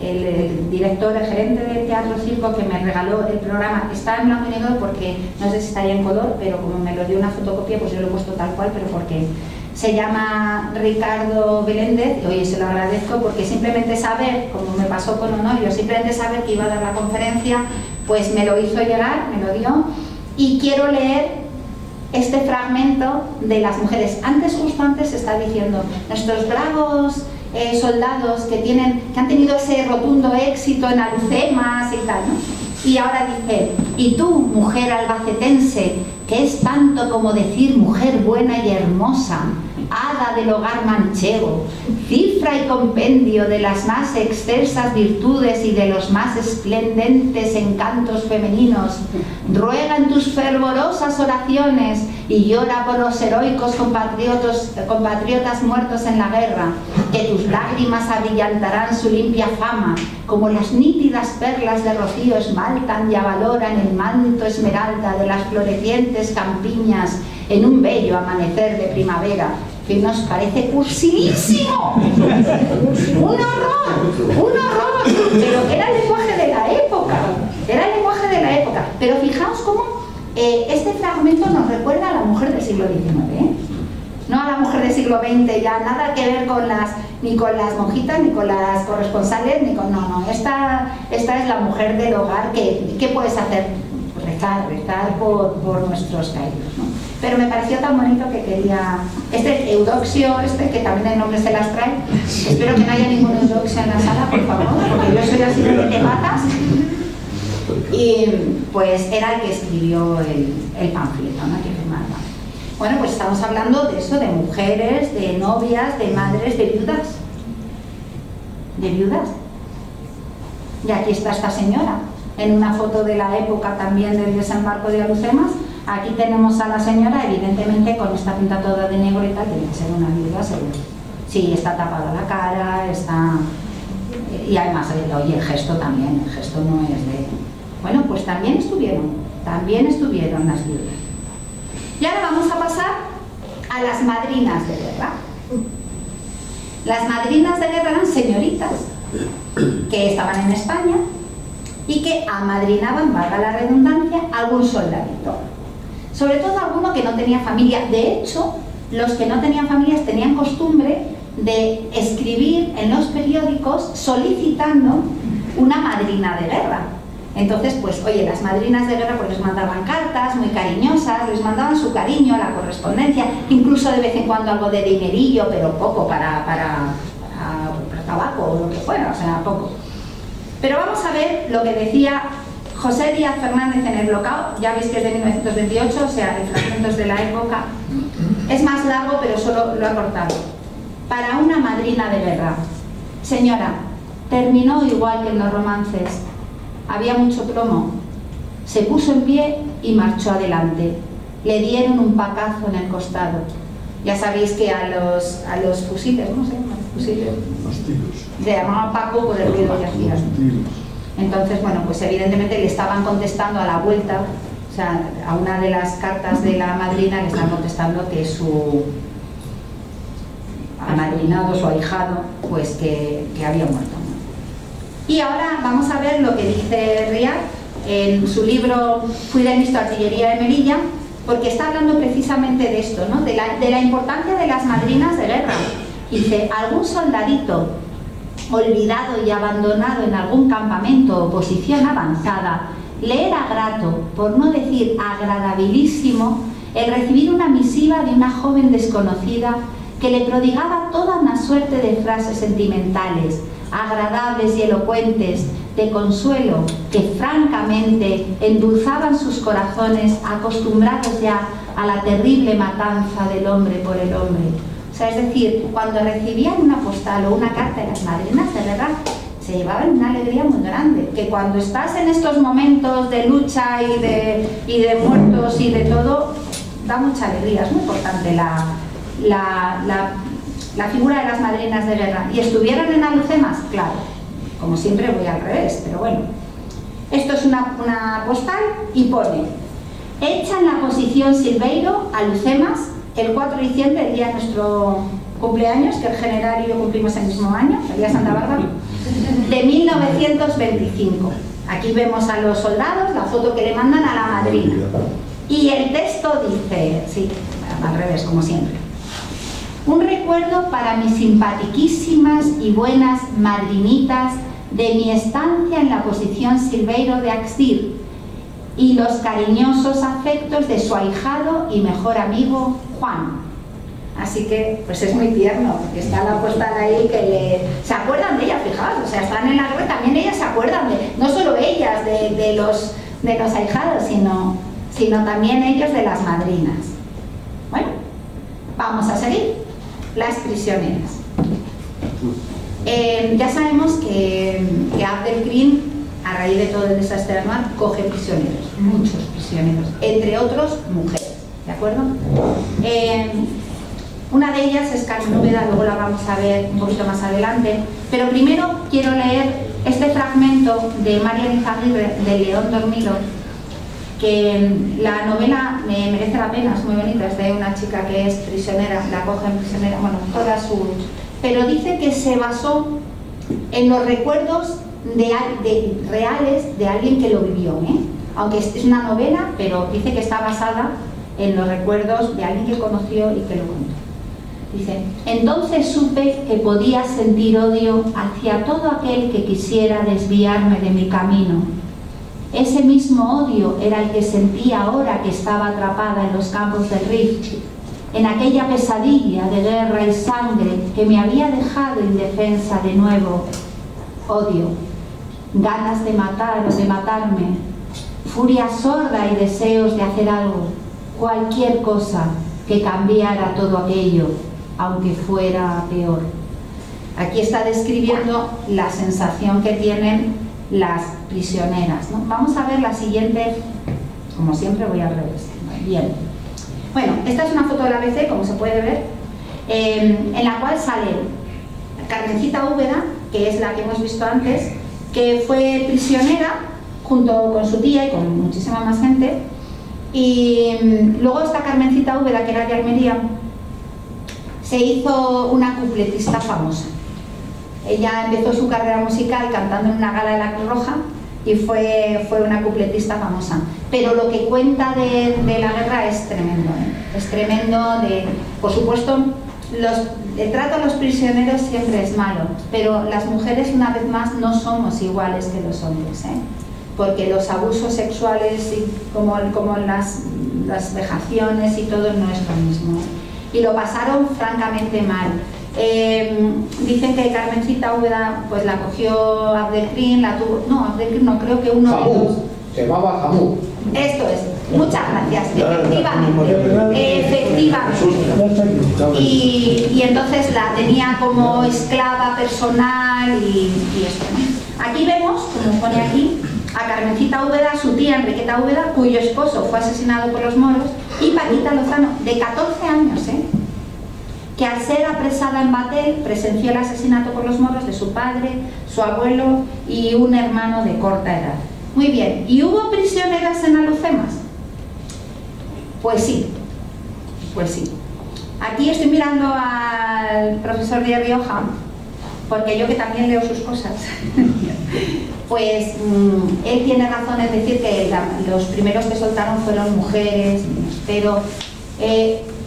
el director, el gerente del Teatro Circo que me regaló el programa, está en blanco y negro porque no sé si está ahí en color, pero como me lo dio una fotocopia, pues yo lo he puesto tal cual, pero porque se llama Ricardo Beléndez, y oye, se lo agradezco porque simplemente saber, como me pasó con Honorio, simplemente saber que iba a dar la conferencia, pues me lo hizo llegar, me lo dio, y quiero leer este fragmento de las mujeres. Justo antes está diciendo, nuestros bravos soldados que han tenido ese rotundo éxito en Alhucemas y tal, ¿no? Y ahora dice, y tú, mujer albacetense, que es tanto como decir mujer buena y hermosa, hada del hogar manchego, cifra y compendio de las más excelsas virtudes y de los más esplendentes encantos femeninos, ruega en tus fervorosas oraciones y llora por los heroicos compatriotas muertos en la guerra, que tus lágrimas abrillantarán su limpia fama, como las nítidas perlas de rocío esmaltan y avaloran el manto esmeralda de las florecientes campiñas en un bello amanecer de primavera, que nos parece cursilísimo. ¡Un horror! Pero era el lenguaje de la época. Pero fijaos cómo este fragmento nos recuerda a la mujer del siglo XIX, ¿eh? No a la mujer del siglo XX, ya nada que ver con ni con las monjitas, ni con las corresponsales, ni con... No, esta es la mujer del hogar. ¿Qué puedes hacer? Pues rezar por nuestros caídos, ¿no? Pero me pareció tan bonito que quería... Eudoxio, que también el nombre se las trae. Espero que no haya ningún Eudoxio en la sala, por favor, porque yo soy así de patas. Y pues era el que escribió el panfleto, ¿no? Que firmaba. Bueno, pues estamos hablando de eso, de mujeres, de novias, de madres, de viudas. Y aquí está esta señora, en una foto de la época también del desembarco de Alhucemas. Aquí tenemos a la señora, evidentemente con esta pinta toda de negro y tal, tiene que ser una viuda seguro. Sí, está tapada la cara, está... Y además, oye, el gesto también, el gesto no es de... Bueno, pues también estuvieron las viudas. Y ahora vamos a pasar a las madrinas de guerra. Las madrinas de guerra eran señoritas que estaban en España y que amadrinaban, valga la redundancia, algún soldadito. Sobre todo alguno que no tenía familia. De hecho, los que no tenían familias tenían costumbre de escribir en los periódicos solicitando una madrina de guerra. Entonces, pues, oye, las madrinas de guerra pues les mandaban cartas muy cariñosas, les mandaban su cariño, la correspondencia, incluso de vez en cuando algo de dinerillo, pero poco para tabaco o lo que fuera, o sea, poco. Pero vamos a ver lo que decía José Díaz Fernández en el Blocao, ya veis que es de 1928, o sea, de fragmentos de la época. Es más largo, pero solo lo he cortado. Para una madrina de guerra. Señora, terminó igual que en los romances. Había mucho plomo. Se puso en pie y marchó adelante. Le dieron un pacazo en el costado. Ya sabéis que a los fusiles, ¿cómo se llama? Fusiles. Le llamaban Paco por el ruido que hacían. Entonces, bueno, pues evidentemente le estaban contestando a la vuelta O sea, a una de las cartas de la madrina le están contestando que su amadrinado, su ahijado, pues que había muerto. Y ahora vamos a ver lo que dice Riad en su libro Fui de ministro de Artillería de Melilla, porque está hablando precisamente de esto, ¿no? de la importancia de las madrinas de guerra. Dice, algún soldadito olvidado y abandonado en algún campamento o posición avanzada, le era grato, por no decir agradabilísimo, el recibir una misiva de una joven desconocida que le prodigaba toda una suerte de frases sentimentales, agradables y elocuentes, de consuelo, que francamente endulzaban sus corazones acostumbrados ya a la terrible matanza del hombre por el hombre. O sea, es decir, cuando recibían una postal o una carta de las madrinas de guerra, se llevaban una alegría muy grande, que cuando estás en estos momentos de lucha y de muertos y de todo, da mucha alegría. Es muy importante la figura de las madrinas de guerra. ¿Y estuvieron en Alhucemas? Claro, como siempre voy al revés, pero bueno. Esto es una postal y pone: hecha en la posición Silveiro, Alhucemas, el 4 de diciembre, el día de nuestro cumpleaños, que el general y yo cumplimos el mismo año, el día de Santa Bárbara, de 1925. Aquí vemos a los soldados, la foto que le mandan a la madrina. Y el texto dice, sí, al revés, como siempre: un recuerdo para mis simpatiquísimas y buenas madrinitas de mi estancia en la posición Silveiro de Axdir y los cariñosos afectos de su ahijado y mejor amigo Juan. Así que, pues es muy tierno, porque está la postal ahí que se acuerdan de ella, fijaos, o sea, están en la guerra, también ellas se acuerdan no solo ellas de los ahijados, sino también ellos de las madrinas. Bueno, vamos a seguir. Las prisioneras. Ya sabemos que Abdelkrim, a raíz de todo el desastre del mar, coge prisioneros, muchos prisioneros, entre otros mujeres, ¿de acuerdo? Una de ellas es Carmen Úbeda, luego la vamos a ver un poquito más adelante, pero primero quiero leer este fragmento de María Izaguirre, de León Dormido, que la novela me merece la pena, es muy bonita, es de una chica que es prisionera, la cogen prisionera, bueno, todas sus... Pero dice que se basó en los recuerdos reales de alguien que lo vivió, aunque es una novela, pero dice que está basada en los recuerdos de alguien que conoció y que lo contó. Dice: entonces supe que podía sentir odio hacia todo aquel que quisiera desviarme de mi camino. Ese mismo odio era el que sentía ahora que estaba atrapada en los campos del Rif, en aquella pesadilla de guerra y sangre que me había dejado indefensa de nuevo. Odio, ganas de matar o de matarme, furia sorda y deseos de hacer algo, cualquier cosa que cambiara todo aquello, aunque fuera peor. Aquí está describiendo la sensación que tienen las prisioneras, ¿no? Vamos a ver la siguiente, como siempre voy al revés. Bien. Bueno, esta es una foto del ABC, como se puede ver, en la cual sale Carmencita Úbeda, que es la que hemos visto antes, que fue prisionera junto con su tía y con muchísima más gente. Y luego esta Carmencita Úbeda, que era de Almería, se hizo una cupletista famosa. Ella empezó su carrera musical cantando en una gala de la Cruz Roja y fue una cupletista famosa. Pero lo que cuenta de la guerra es tremendo, es tremendo. Por supuesto, el trato a los prisioneros siempre es malo, pero las mujeres, una vez más, no somos iguales que los hombres, porque los abusos sexuales, como las vejaciones y todo, no es lo mismo, y lo pasaron francamente mal. Dicen que Carmencita Úbeda pues la cogió Abdelkrim, Abdelkrim no, creo que uno de los... Se llamaba Jamú. Esto es, muchas gracias, efectivamente. Y entonces la tenía como esclava personal y esto, ¿no? Aquí vemos, como pone aquí, a Carmencita Úbeda, su tía Enriqueta Úbeda, cuyo esposo fue asesinado por los moros, y Paquita Lozano, de 14 años, que al ser apresada en Batel presenció el asesinato por los moros de su padre, su abuelo y un hermano de corta edad. Muy bien, ¿y hubo prisioneras en Alhucemas? Pues sí, pues sí. Aquí estoy mirando al profesor de Rioja, porque yo que también leo sus cosas, pues él tiene razón en decir que los primeros que soltaron fueron mujeres, pero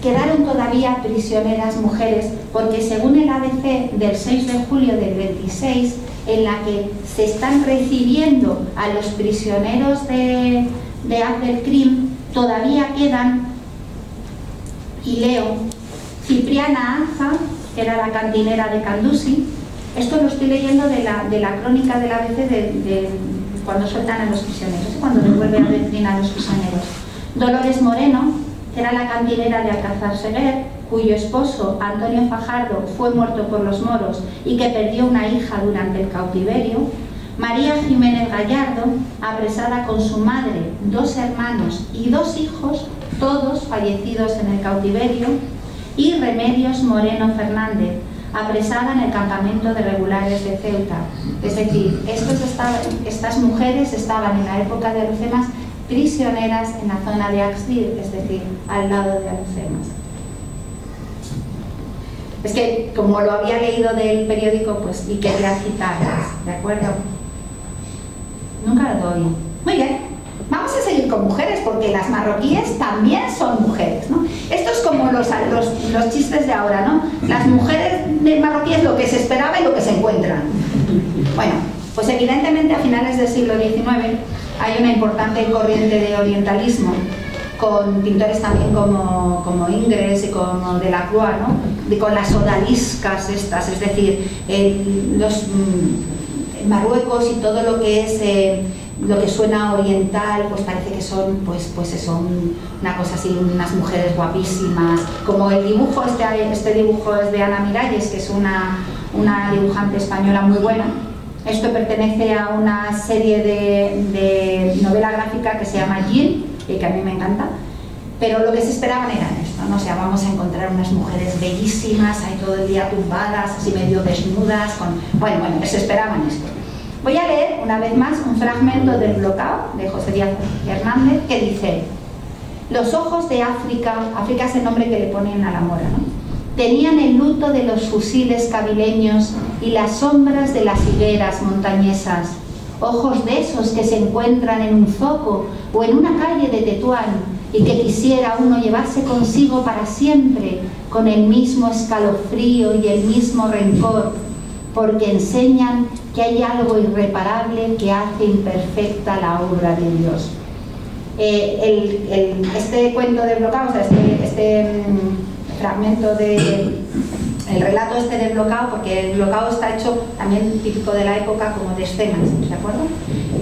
quedaron todavía prisioneras mujeres, porque según el ABC del 6 de julio del 26, en la que se están recibiendo a los prisioneros de Abdelkrim, todavía quedan, y leo, Cipriana Anza, que era la cantinera de Candusi. Esto lo estoy leyendo de la crónica del ABC de cuando sueltan a los prisioneros, cuando devuelve a Abdelkrim a los prisioneros. Dolores Moreno, que era la cantinera de Alcázar Seguer, cuyo esposo, Antonio Fajardo, fue muerto por los moros y que perdió una hija durante el cautiverio. María Jiménez Gallardo, apresada con su madre, 2 hermanos y 2 hijos, todos fallecidos en el cautiverio. Y Remedios Moreno Fernández, apresada en el campamento de regulares de Ceuta. Es decir, estas mujeres estaban en la época de Alhucemas prisioneras en la zona de Axdir, es decir, al lado de Alhucemas. Es que, como lo había leído del periódico, pues, y quería citarlas, ¿de acuerdo? Nunca lo doy. Muy bien. Vamos a seguir con mujeres, porque las marroquíes también son mujeres, ¿no? Esto es como los chistes de ahora, ¿no? Las mujeres de marroquíes, lo que se esperaba y lo que se encuentran. Bueno, pues evidentemente a finales del siglo XIX hay una importante corriente de orientalismo, con pintores también como Ingres y como Delacroix, ¿no? Con las odaliscas estas, es decir, Marruecos y todo lo que es lo que suena oriental, pues parece que son son una cosa así, unas mujeres guapísimas, como el dibujo, este dibujo es de Ana Miralles, que es una dibujante española muy buena. Esto pertenece a una serie de novela gráfica que se llama Jill, que a mí me encanta, pero lo que se esperaban era esto, ¿no? O sea, vamos a encontrar unas mujeres bellísimas, ahí todo el día tumbadas, así medio desnudas, bueno, se esperaban esto. Voy a leer una vez más un fragmento del Blocao de José Díaz Hernández, que dice: los ojos de África, África es el nombre que le ponen a la mora, ¿no? Tenían el luto de los fusiles cabileños y las sombras de las higueras montañesas, ojos de esos que se encuentran en un zoco o en una calle de Tetuán y que quisiera uno llevarse consigo para siempre, con el mismo escalofrío y el mismo rencor, porque enseñan que hay algo irreparable que hace imperfecta la obra de Dios. Este cuento de Blocao, o sea, este fragmento el relato de Blocao, porque el Blocao está hecho también típico de la época, como de escenas, ¿de acuerdo?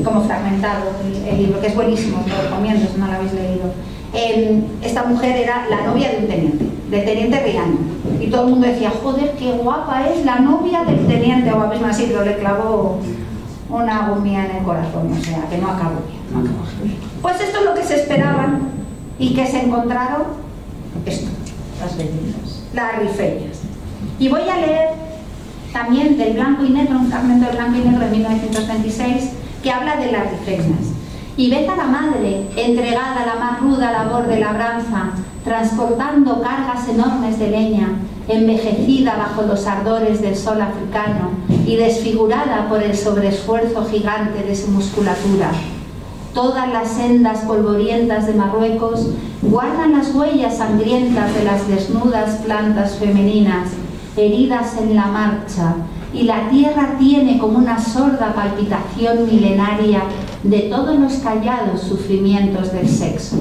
Como fragmentado, el libro, que es buenísimo, lo recomiendo si no lo habéis leído. Esta mujer era la novia de un teniente, del teniente Riaño, y todo el mundo decía, joder, qué guapa es la novia del teniente, o mismo así, pero le clavó una gomía en el corazón, o sea, que no acabó bien, Pues esto es lo que se esperaban, y que se encontraron esto, las bellezas, las rifeñas. Y voy a leer también del Blanco y Negro, un fragmento de Blanco y Negro de 1926, que habla de las rifeñas. Y ves a la madre, entregada a la más ruda labor de labranza, transportando cargas enormes de leña, envejecida bajo los ardores del sol africano y desfigurada por el sobreesfuerzo gigante de su musculatura. Todas las sendas polvorientas de Marruecos guardan las huellas sangrientas de las desnudas plantas femeninas, heridas en la marcha, y la tierra tiene como una sorda palpitación milenaria de todos los callados sufrimientos del sexo.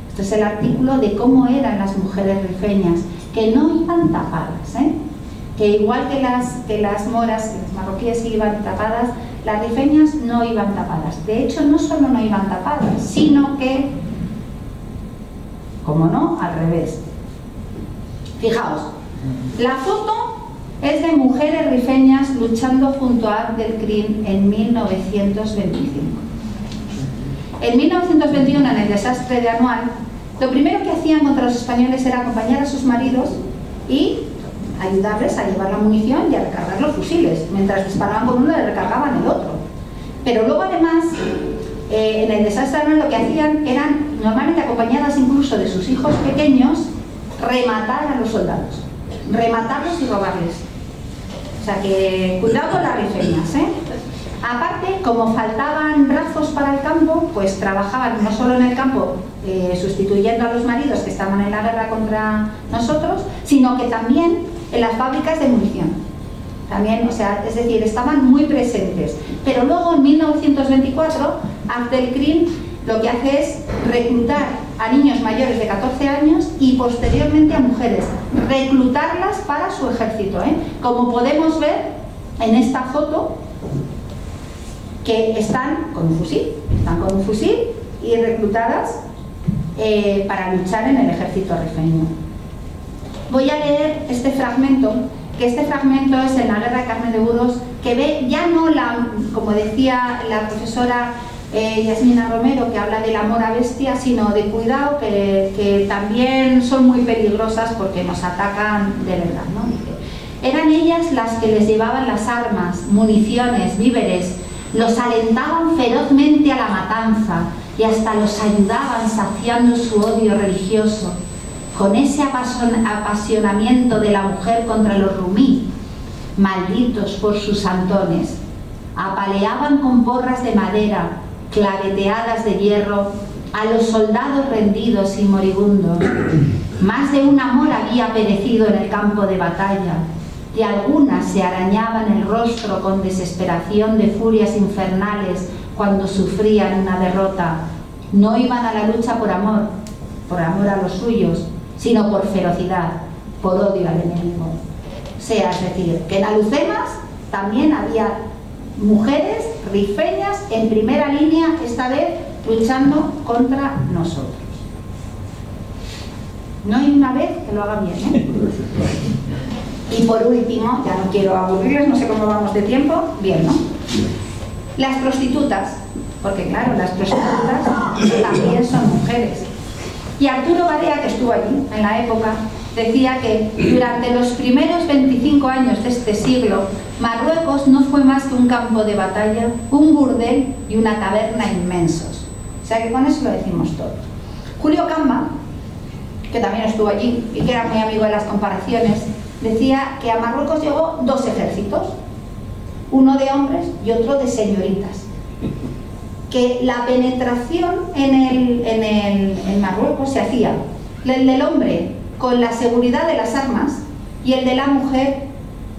Este es el artículo de cómo eran las mujeres rifeñas, que no iban tapadas, que igual que las moras, las marroquíes iban tapadas, las rifeñas no iban tapadas. De hecho, no solo no iban tapadas, sino que, como no, al revés. Fijaos, la foto es de mujeres rifeñas luchando junto a Abdelkrim en 1925. En 1921, en el desastre de Anual, lo primero que hacían contra los españoles era acompañar a sus maridos y ayudarles a llevar la munición y a recargar los fusiles. Mientras disparaban con uno, le recargaban el otro. Pero luego, además, en el desastre de Anual lo que hacían eran normalmente acompañadas incluso de sus hijos pequeños, rematar a los soldados, rematarlos y robarles. O sea que cuidado con las rifeñas, ¿eh? Aparte, como faltaban brazos para el campo, pues trabajaban no solo en el campo sustituyendo a los maridos que estaban en la guerra contra nosotros, sino que también en las fábricas de munición. También, o sea, es decir, estaban muy presentes. Pero luego en 1924, Abdelkrim lo que hace es reclutar a niños mayores de 14 años y posteriormente a mujeres, reclutarlas para su ejército, ¿eh? Como podemos ver en esta foto, que están con un fusil y reclutadas para luchar en el ejército rifeño. Voy a leer este fragmento, que este fragmento es en la Guerra de Carne de Burgos, que ve ya no como decía la profesora Yasmina Romero, que habla del amor a bestia, sino de cuidado, que también son muy peligrosas porque nos atacan de verdad, ¿no? Eran ellas las que les llevaban las armas, municiones, víveres, los alentaban ferozmente a la matanza y hasta los ayudaban saciando su odio religioso, con ese apasionamiento de la mujer contra los rumí, malditos por sus santones. Apaleaban con porras de madera, claveteadas de hierro, a los soldados rendidos y moribundos. Más de un amor había perecido en el campo de batalla, y algunas se arañaban el rostro con desesperación de furias infernales cuando sufrían una derrota. No iban a la lucha por amor a los suyos, sino por ferocidad, por odio al enemigo. O sea, es decir, que en Alhucemas también había mujeres rifeñas en primera línea, esta vez luchando contra nosotros. No hay una vez que lo haga bien, ¿eh? Y por último, ya no quiero aburrirles, no sé cómo vamos de tiempo, bien, ¿no? Las prostitutas, porque claro, las prostitutas también son mujeres. Y Arturo Barea, que estuvo allí en la época, decía que durante los primeros 25 años de este siglo, Marruecos no fue más que un campo de batalla, un burdel y una taberna inmensos. O sea que con eso lo decimos todo. Julio Camba, que también estuvo allí y que era muy amigo de las comparaciones, decía que a Marruecos llegó dos ejércitos, uno de hombres y otro de señoritas. Que la penetración en Marruecos se hacía, el del hombre con la seguridad de las armas y el de la mujer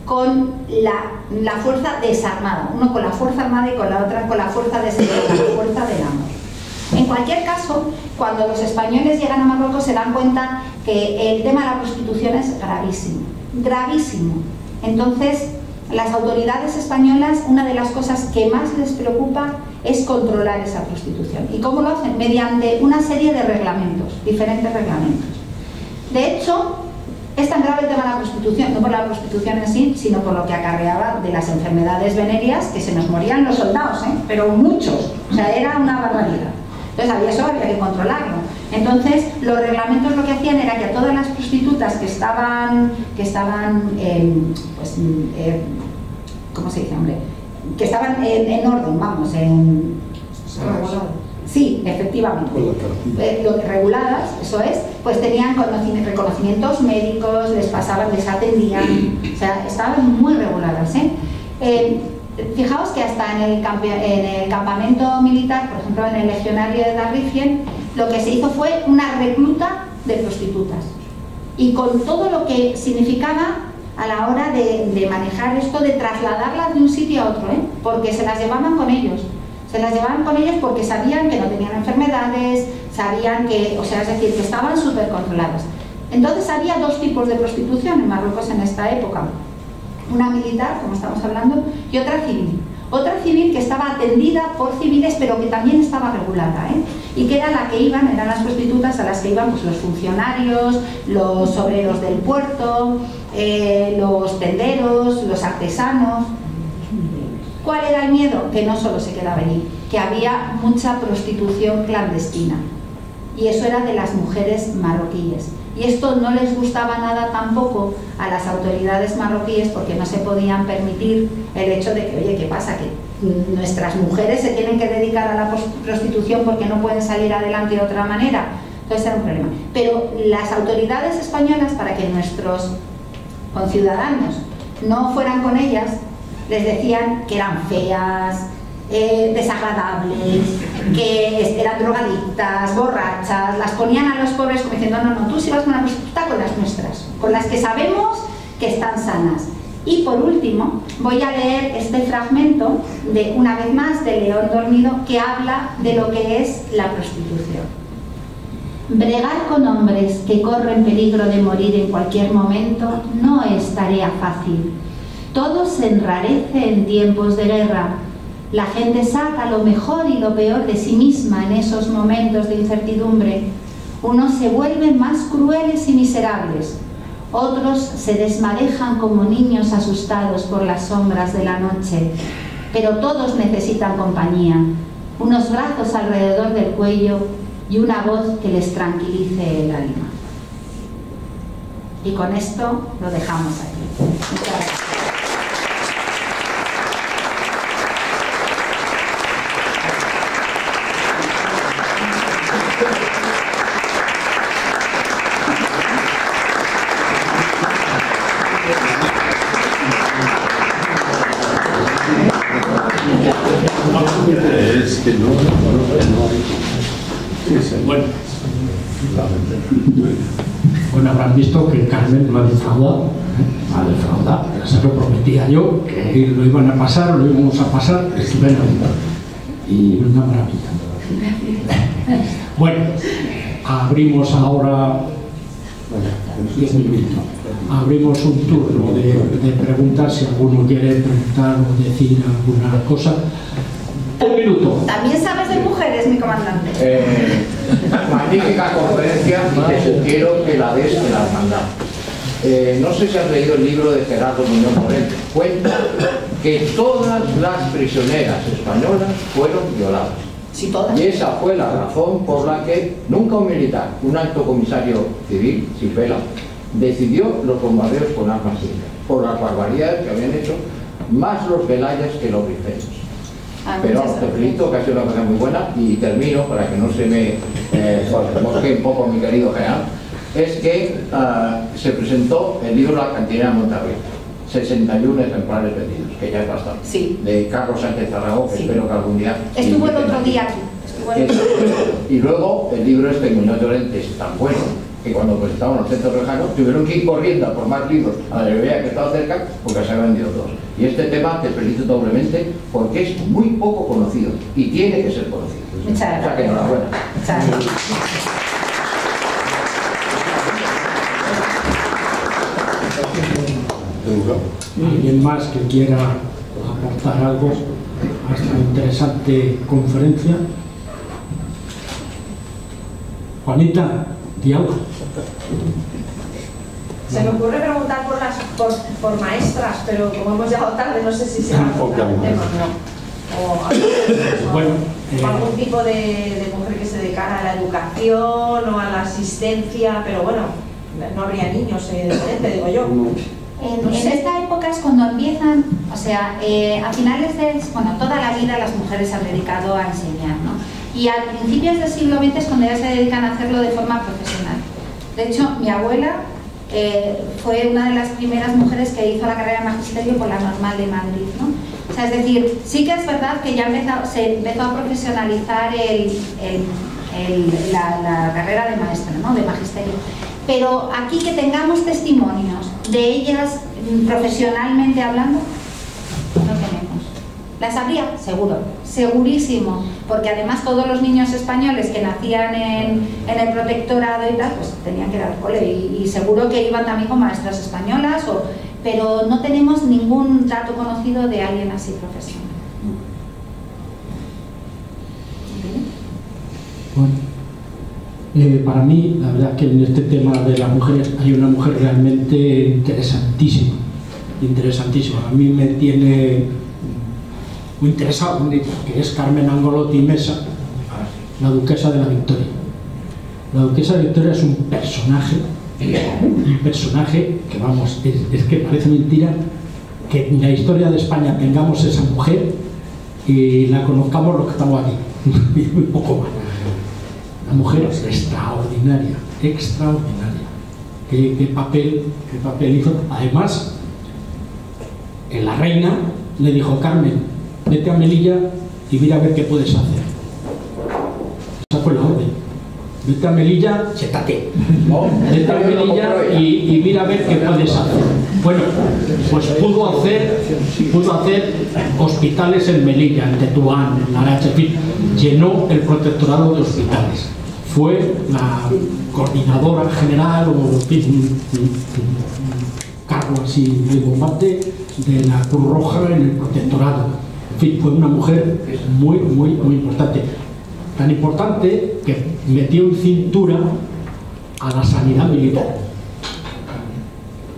con la fuerza desarmada, uno con la fuerza armada y con la otra con la fuerza desarmada, la fuerza del amor. En cualquier caso, cuando los españoles llegan a Marruecos se dan cuenta que el tema de la prostitución es gravísimo, gravísimo. Entonces, las autoridades españolas, una de las cosas que más les preocupa es controlar esa prostitución. ¿Y cómo lo hacen? Mediante una serie de reglamentos, diferentes reglamentos. De hecho, es tan grave el tema de la prostitución, no por la prostitución en sí, sino por lo que acarreaba de las enfermedades venéreas, que se nos morían los soldados, pero muchos, o sea, era una barbaridad. Entonces, eso había que controlarlo. Entonces, los reglamentos lo que hacían era que a todas las prostitutas que estaban ¿cómo se dice, hombre? Que estaban en orden, vamos, sí, efectivamente, reguladas, eso es, pues tenían reconocimientos médicos, les atendían, o sea, estaban muy reguladas, fijaos que hasta en el campamento militar, por ejemplo en el legionario de Darrifien, lo que se hizo fue una recluta de prostitutas, y con todo lo que significaba a la hora de manejar esto, de trasladarlas de un sitio a otro, porque se las llevaban con ellos. Se las llevaban con ellos porque sabían que no tenían enfermedades, sabían que, o sea, es decir, que estaban súper controladas. Entonces había dos tipos de prostitución en Marruecos en esta época. Una militar, como estamos hablando, y otra civil. Otra civil que estaba atendida por civiles, pero que también estaba regulada, y que era la que eran las prostitutas a las que iban pues, los funcionarios, los obreros del puerto, los tenderos, los artesanos. ¿Cuál era el miedo? Que no solo se quedaba allí, que había mucha prostitución clandestina. Y eso era de las mujeres marroquíes. Y esto no les gustaba nada tampoco a las autoridades marroquíes porque no se podían permitir el hecho de que, oye, ¿qué pasa? nuestras mujeres se tienen que dedicar a la prostitución porque no pueden salir adelante de otra manera. Entonces era un problema. Pero las autoridades españolas, para que nuestros conciudadanos no fueran con ellas, les decían que eran feas, desagradables, que eran drogadictas, borrachas, las ponían a los pobres como diciendo, no, tú si vas con una prostituta, con las nuestras, con las que sabemos que están sanas. Y por último, voy a leer este fragmento, una vez más, de León Dormido, que habla de lo que es la prostitución. Bregar con hombres que corren peligro de morir en cualquier momento no es tarea fácil. Todo se enrarece en tiempos de guerra. La gente saca lo mejor y lo peor de sí misma en esos momentos de incertidumbre. Unos se vuelven más crueles y miserables. Otros se desmadejan como niños asustados por las sombras de la noche. Pero todos necesitan compañía, unos brazos alrededor del cuello y una voz que les tranquilice el alma. Y con esto lo dejamos aquí. Muchas gracias. Es que no hay. Bueno, habrán visto que Carmen lo ha defraudado, pero se lo prometía yo, que lo iban a pasar, lo íbamos a pasar estupendamente. Y una maravilla. Bueno, abrimos ahora 10 minutos. Abrimos un turno de preguntas, si alguno quiere preguntar o decir alguna cosa. Un minuto. También sabes de mujeres, mi comandante. Magnífica conferencia y te sugiero que la des en la hermandad. No sé si has leído el libro de Gerardo Muñoz Morente. Cuenta que todas las prisioneras españolas fueron violadas. Sí, todas. Y esa fue la razón por la que nunca un militar, un alto comisario civil, Silvela, decidió los bombardeos con armas químicas, por las barbaridades que habían hecho, más los velayas que los rifeños. Pero te felicito, que ha sido una cosa muy buena, y termino para que no se me mosque un poco mi querido general. Es que se presentó el libro La cantinera de Monterrey, 61 ejemplares vendidos, que ya es bastante, sí, de Carlos Sánchez Zaragoza, sí. Espero que algún día... Estuvo el otro día aquí. Y luego el libro este Muñoz Llorente es tan bueno que cuando presentaban los centros lejanos tuvieron que ir corriendo a por más libros a la librería que estaba cerca porque se habían vendido todos. Y este tema te felicito doblemente porque es muy poco conocido y tiene que ser conocido. Muchas gracias. O sea que enhorabuena. Muchas gracias. ¿Alguien más que quiera aportar algo a esta interesante conferencia? Juanita, di algo. Se me ocurre preguntar por maestras, pero como hemos llegado tarde, no sé si será un tema, ¿no? Bueno, o algún tipo de mujer que se dedicara a la educación o a la asistencia, pero bueno, no habría niños de frente, digo yo. En esta época es cuando empiezan, o sea, a finales de, bueno, toda la vida las mujeres se han dedicado a enseñar, ¿no? Y a principios del siglo XX es cuando ya se dedican a hacerlo de forma profesional. De hecho, mi abuela fue una de las primeras mujeres que hizo la carrera de magisterio por la Normal de Madrid, ¿no? O sea, es decir, sí que es verdad que ya se empezó a profesionalizar la carrera de maestra, ¿no? De magisterio. Pero aquí que tengamos testimonios de ellas profesionalmente hablando, no tenemos. ¿Las habría? Seguro, segurísimo, porque además todos los niños españoles que nacían en el protectorado y tal, pues tenían que ir al cole y seguro que iban también con maestras españolas, pero no tenemos ningún dato conocido de alguien así profesional. Bueno, para mí, la verdad es que en este tema de las mujeres hay una mujer realmente interesantísima, A mí me tiene muy interesado, que es Carmen Angolotti Mesa, la duquesa de la Victoria. La duquesa de la Victoria es un personaje que, vamos, es que parece mentira que en la historia de España tengamos esa mujer y la conozcamos los que estamos aquí, y un poco más. Una mujer extraordinaria, extraordinaria. ¿Qué papel hizo? Además, en La Reina le dijo: Carmen, vete a Melilla y mira a ver qué puedes hacer. Esa fue la orden. Vete a Melilla, sétate. Vete a Melilla y mira a ver qué puedes hacer. Bueno, pues pudo hacer hospitales en Melilla, en Tetuán, en Larache, en fin, llenó el protectorado de hospitales. Fue la coordinadora general, o en fin, un cargo así de bombate, de la Cruz Roja en el protectorado. En fin, fue una mujer muy importante. Tan importante que metió en cintura a la sanidad militar.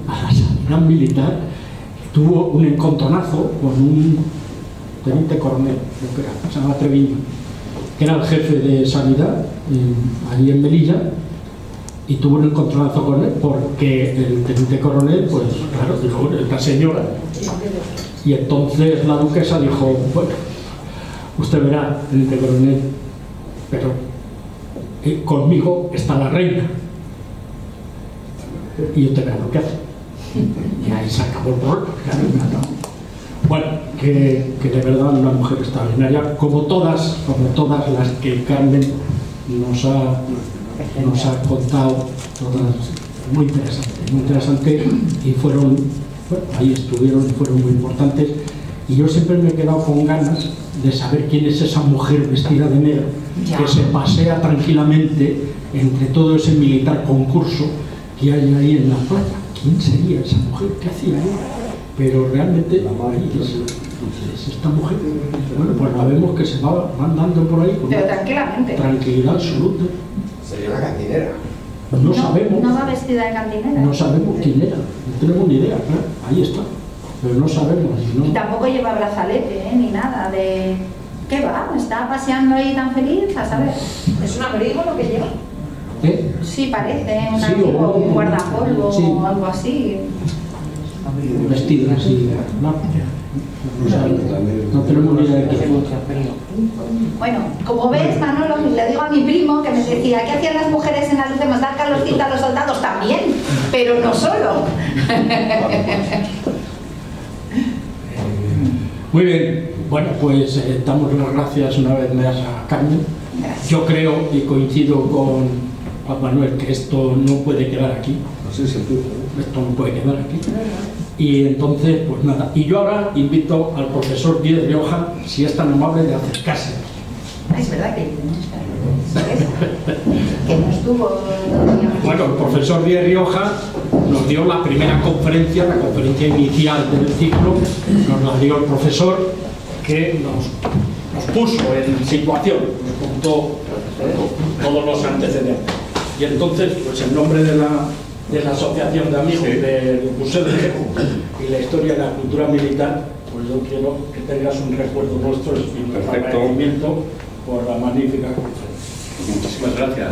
A la sanidad militar. Tuvo un encontronazo con un teniente coronel, se llama Treviño, que era el jefe de sanidad allí en Melilla, y tuvo un encontronazo con él porque el teniente coronel, pues claro, dijo: esta señora. Y entonces la duquesa dijo: bueno, usted verá, teniente coronel, pero conmigo está la reina y usted verá lo que hace. Y ahí se acabó el problema. Bueno, que de verdad una mujer extraordinaria, como todas las que Carmen nos ha contado, todas muy interesante, y fueron, bueno, ahí estuvieron y fueron muy importantes. Y yo siempre me he quedado con ganas de saber quién es esa mujer vestida de negro que se pasea tranquilamente entre todo ese militar concurso que hay ahí en la playa. ¿Quién sería esa mujer? ¿Qué hacía ahí? Pero realmente es esta mujer. Bueno, pues la vemos que se va andando por ahí con tranquilidad absoluta. Sería una cantinera. No sabemos. No va vestida de cantinera. No sabemos quién era. No tenemos ni idea. Claro, ahí está. Pero no sabemos. ¿No? Y tampoco lleva brazalete, ni nada de... ¿Qué va? ¿Está paseando ahí tan feliz? A saber. ¿Es un abrigo lo que lleva? Sí, parece un Sí, abrigo, o un guardapolvo sí, o algo así. Vestida así. No tenemos ni idea de quién. Bueno, como ves, Manolo, le digo a mi primo que me decía: ¿qué hacían las mujeres en la luz de más? Dar calorcita a los soldados también, pero no solo. Muy bien, bueno, pues damos las gracias una vez más a Carmen. Gracias. Yo creo y coincido con Juan Manuel que esto no puede quedar aquí. Esto no puede quedar aquí. Y entonces, pues nada. Y yo ahora invito al profesor Díez Rioja, si es tan amable, de acercarse. Es verdad que no estuvo. Bueno, el profesor Díez Rioja nos dio la primera conferencia, la conferencia inicial del ciclo, nos la dio el profesor, que nos puso en situación, nos contó todos los antecedentes. Y entonces, pues en nombre de la Asociación de Amigos del Museo de Jeju y la Historia de la Cultura Militar, pues yo quiero que tengas un recuerdo nuestro y un agradecimiento por la magnífica conferencia. Muchísimas gracias.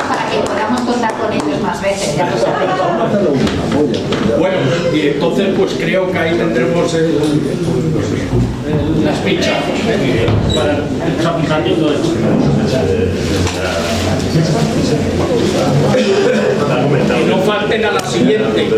Para que podamos contar con ellos más veces, ya lo sabes. Bueno, y entonces pues creo que ahí tendremos las fichas para el apuntamiento de esto. Y no falten a la siguiente,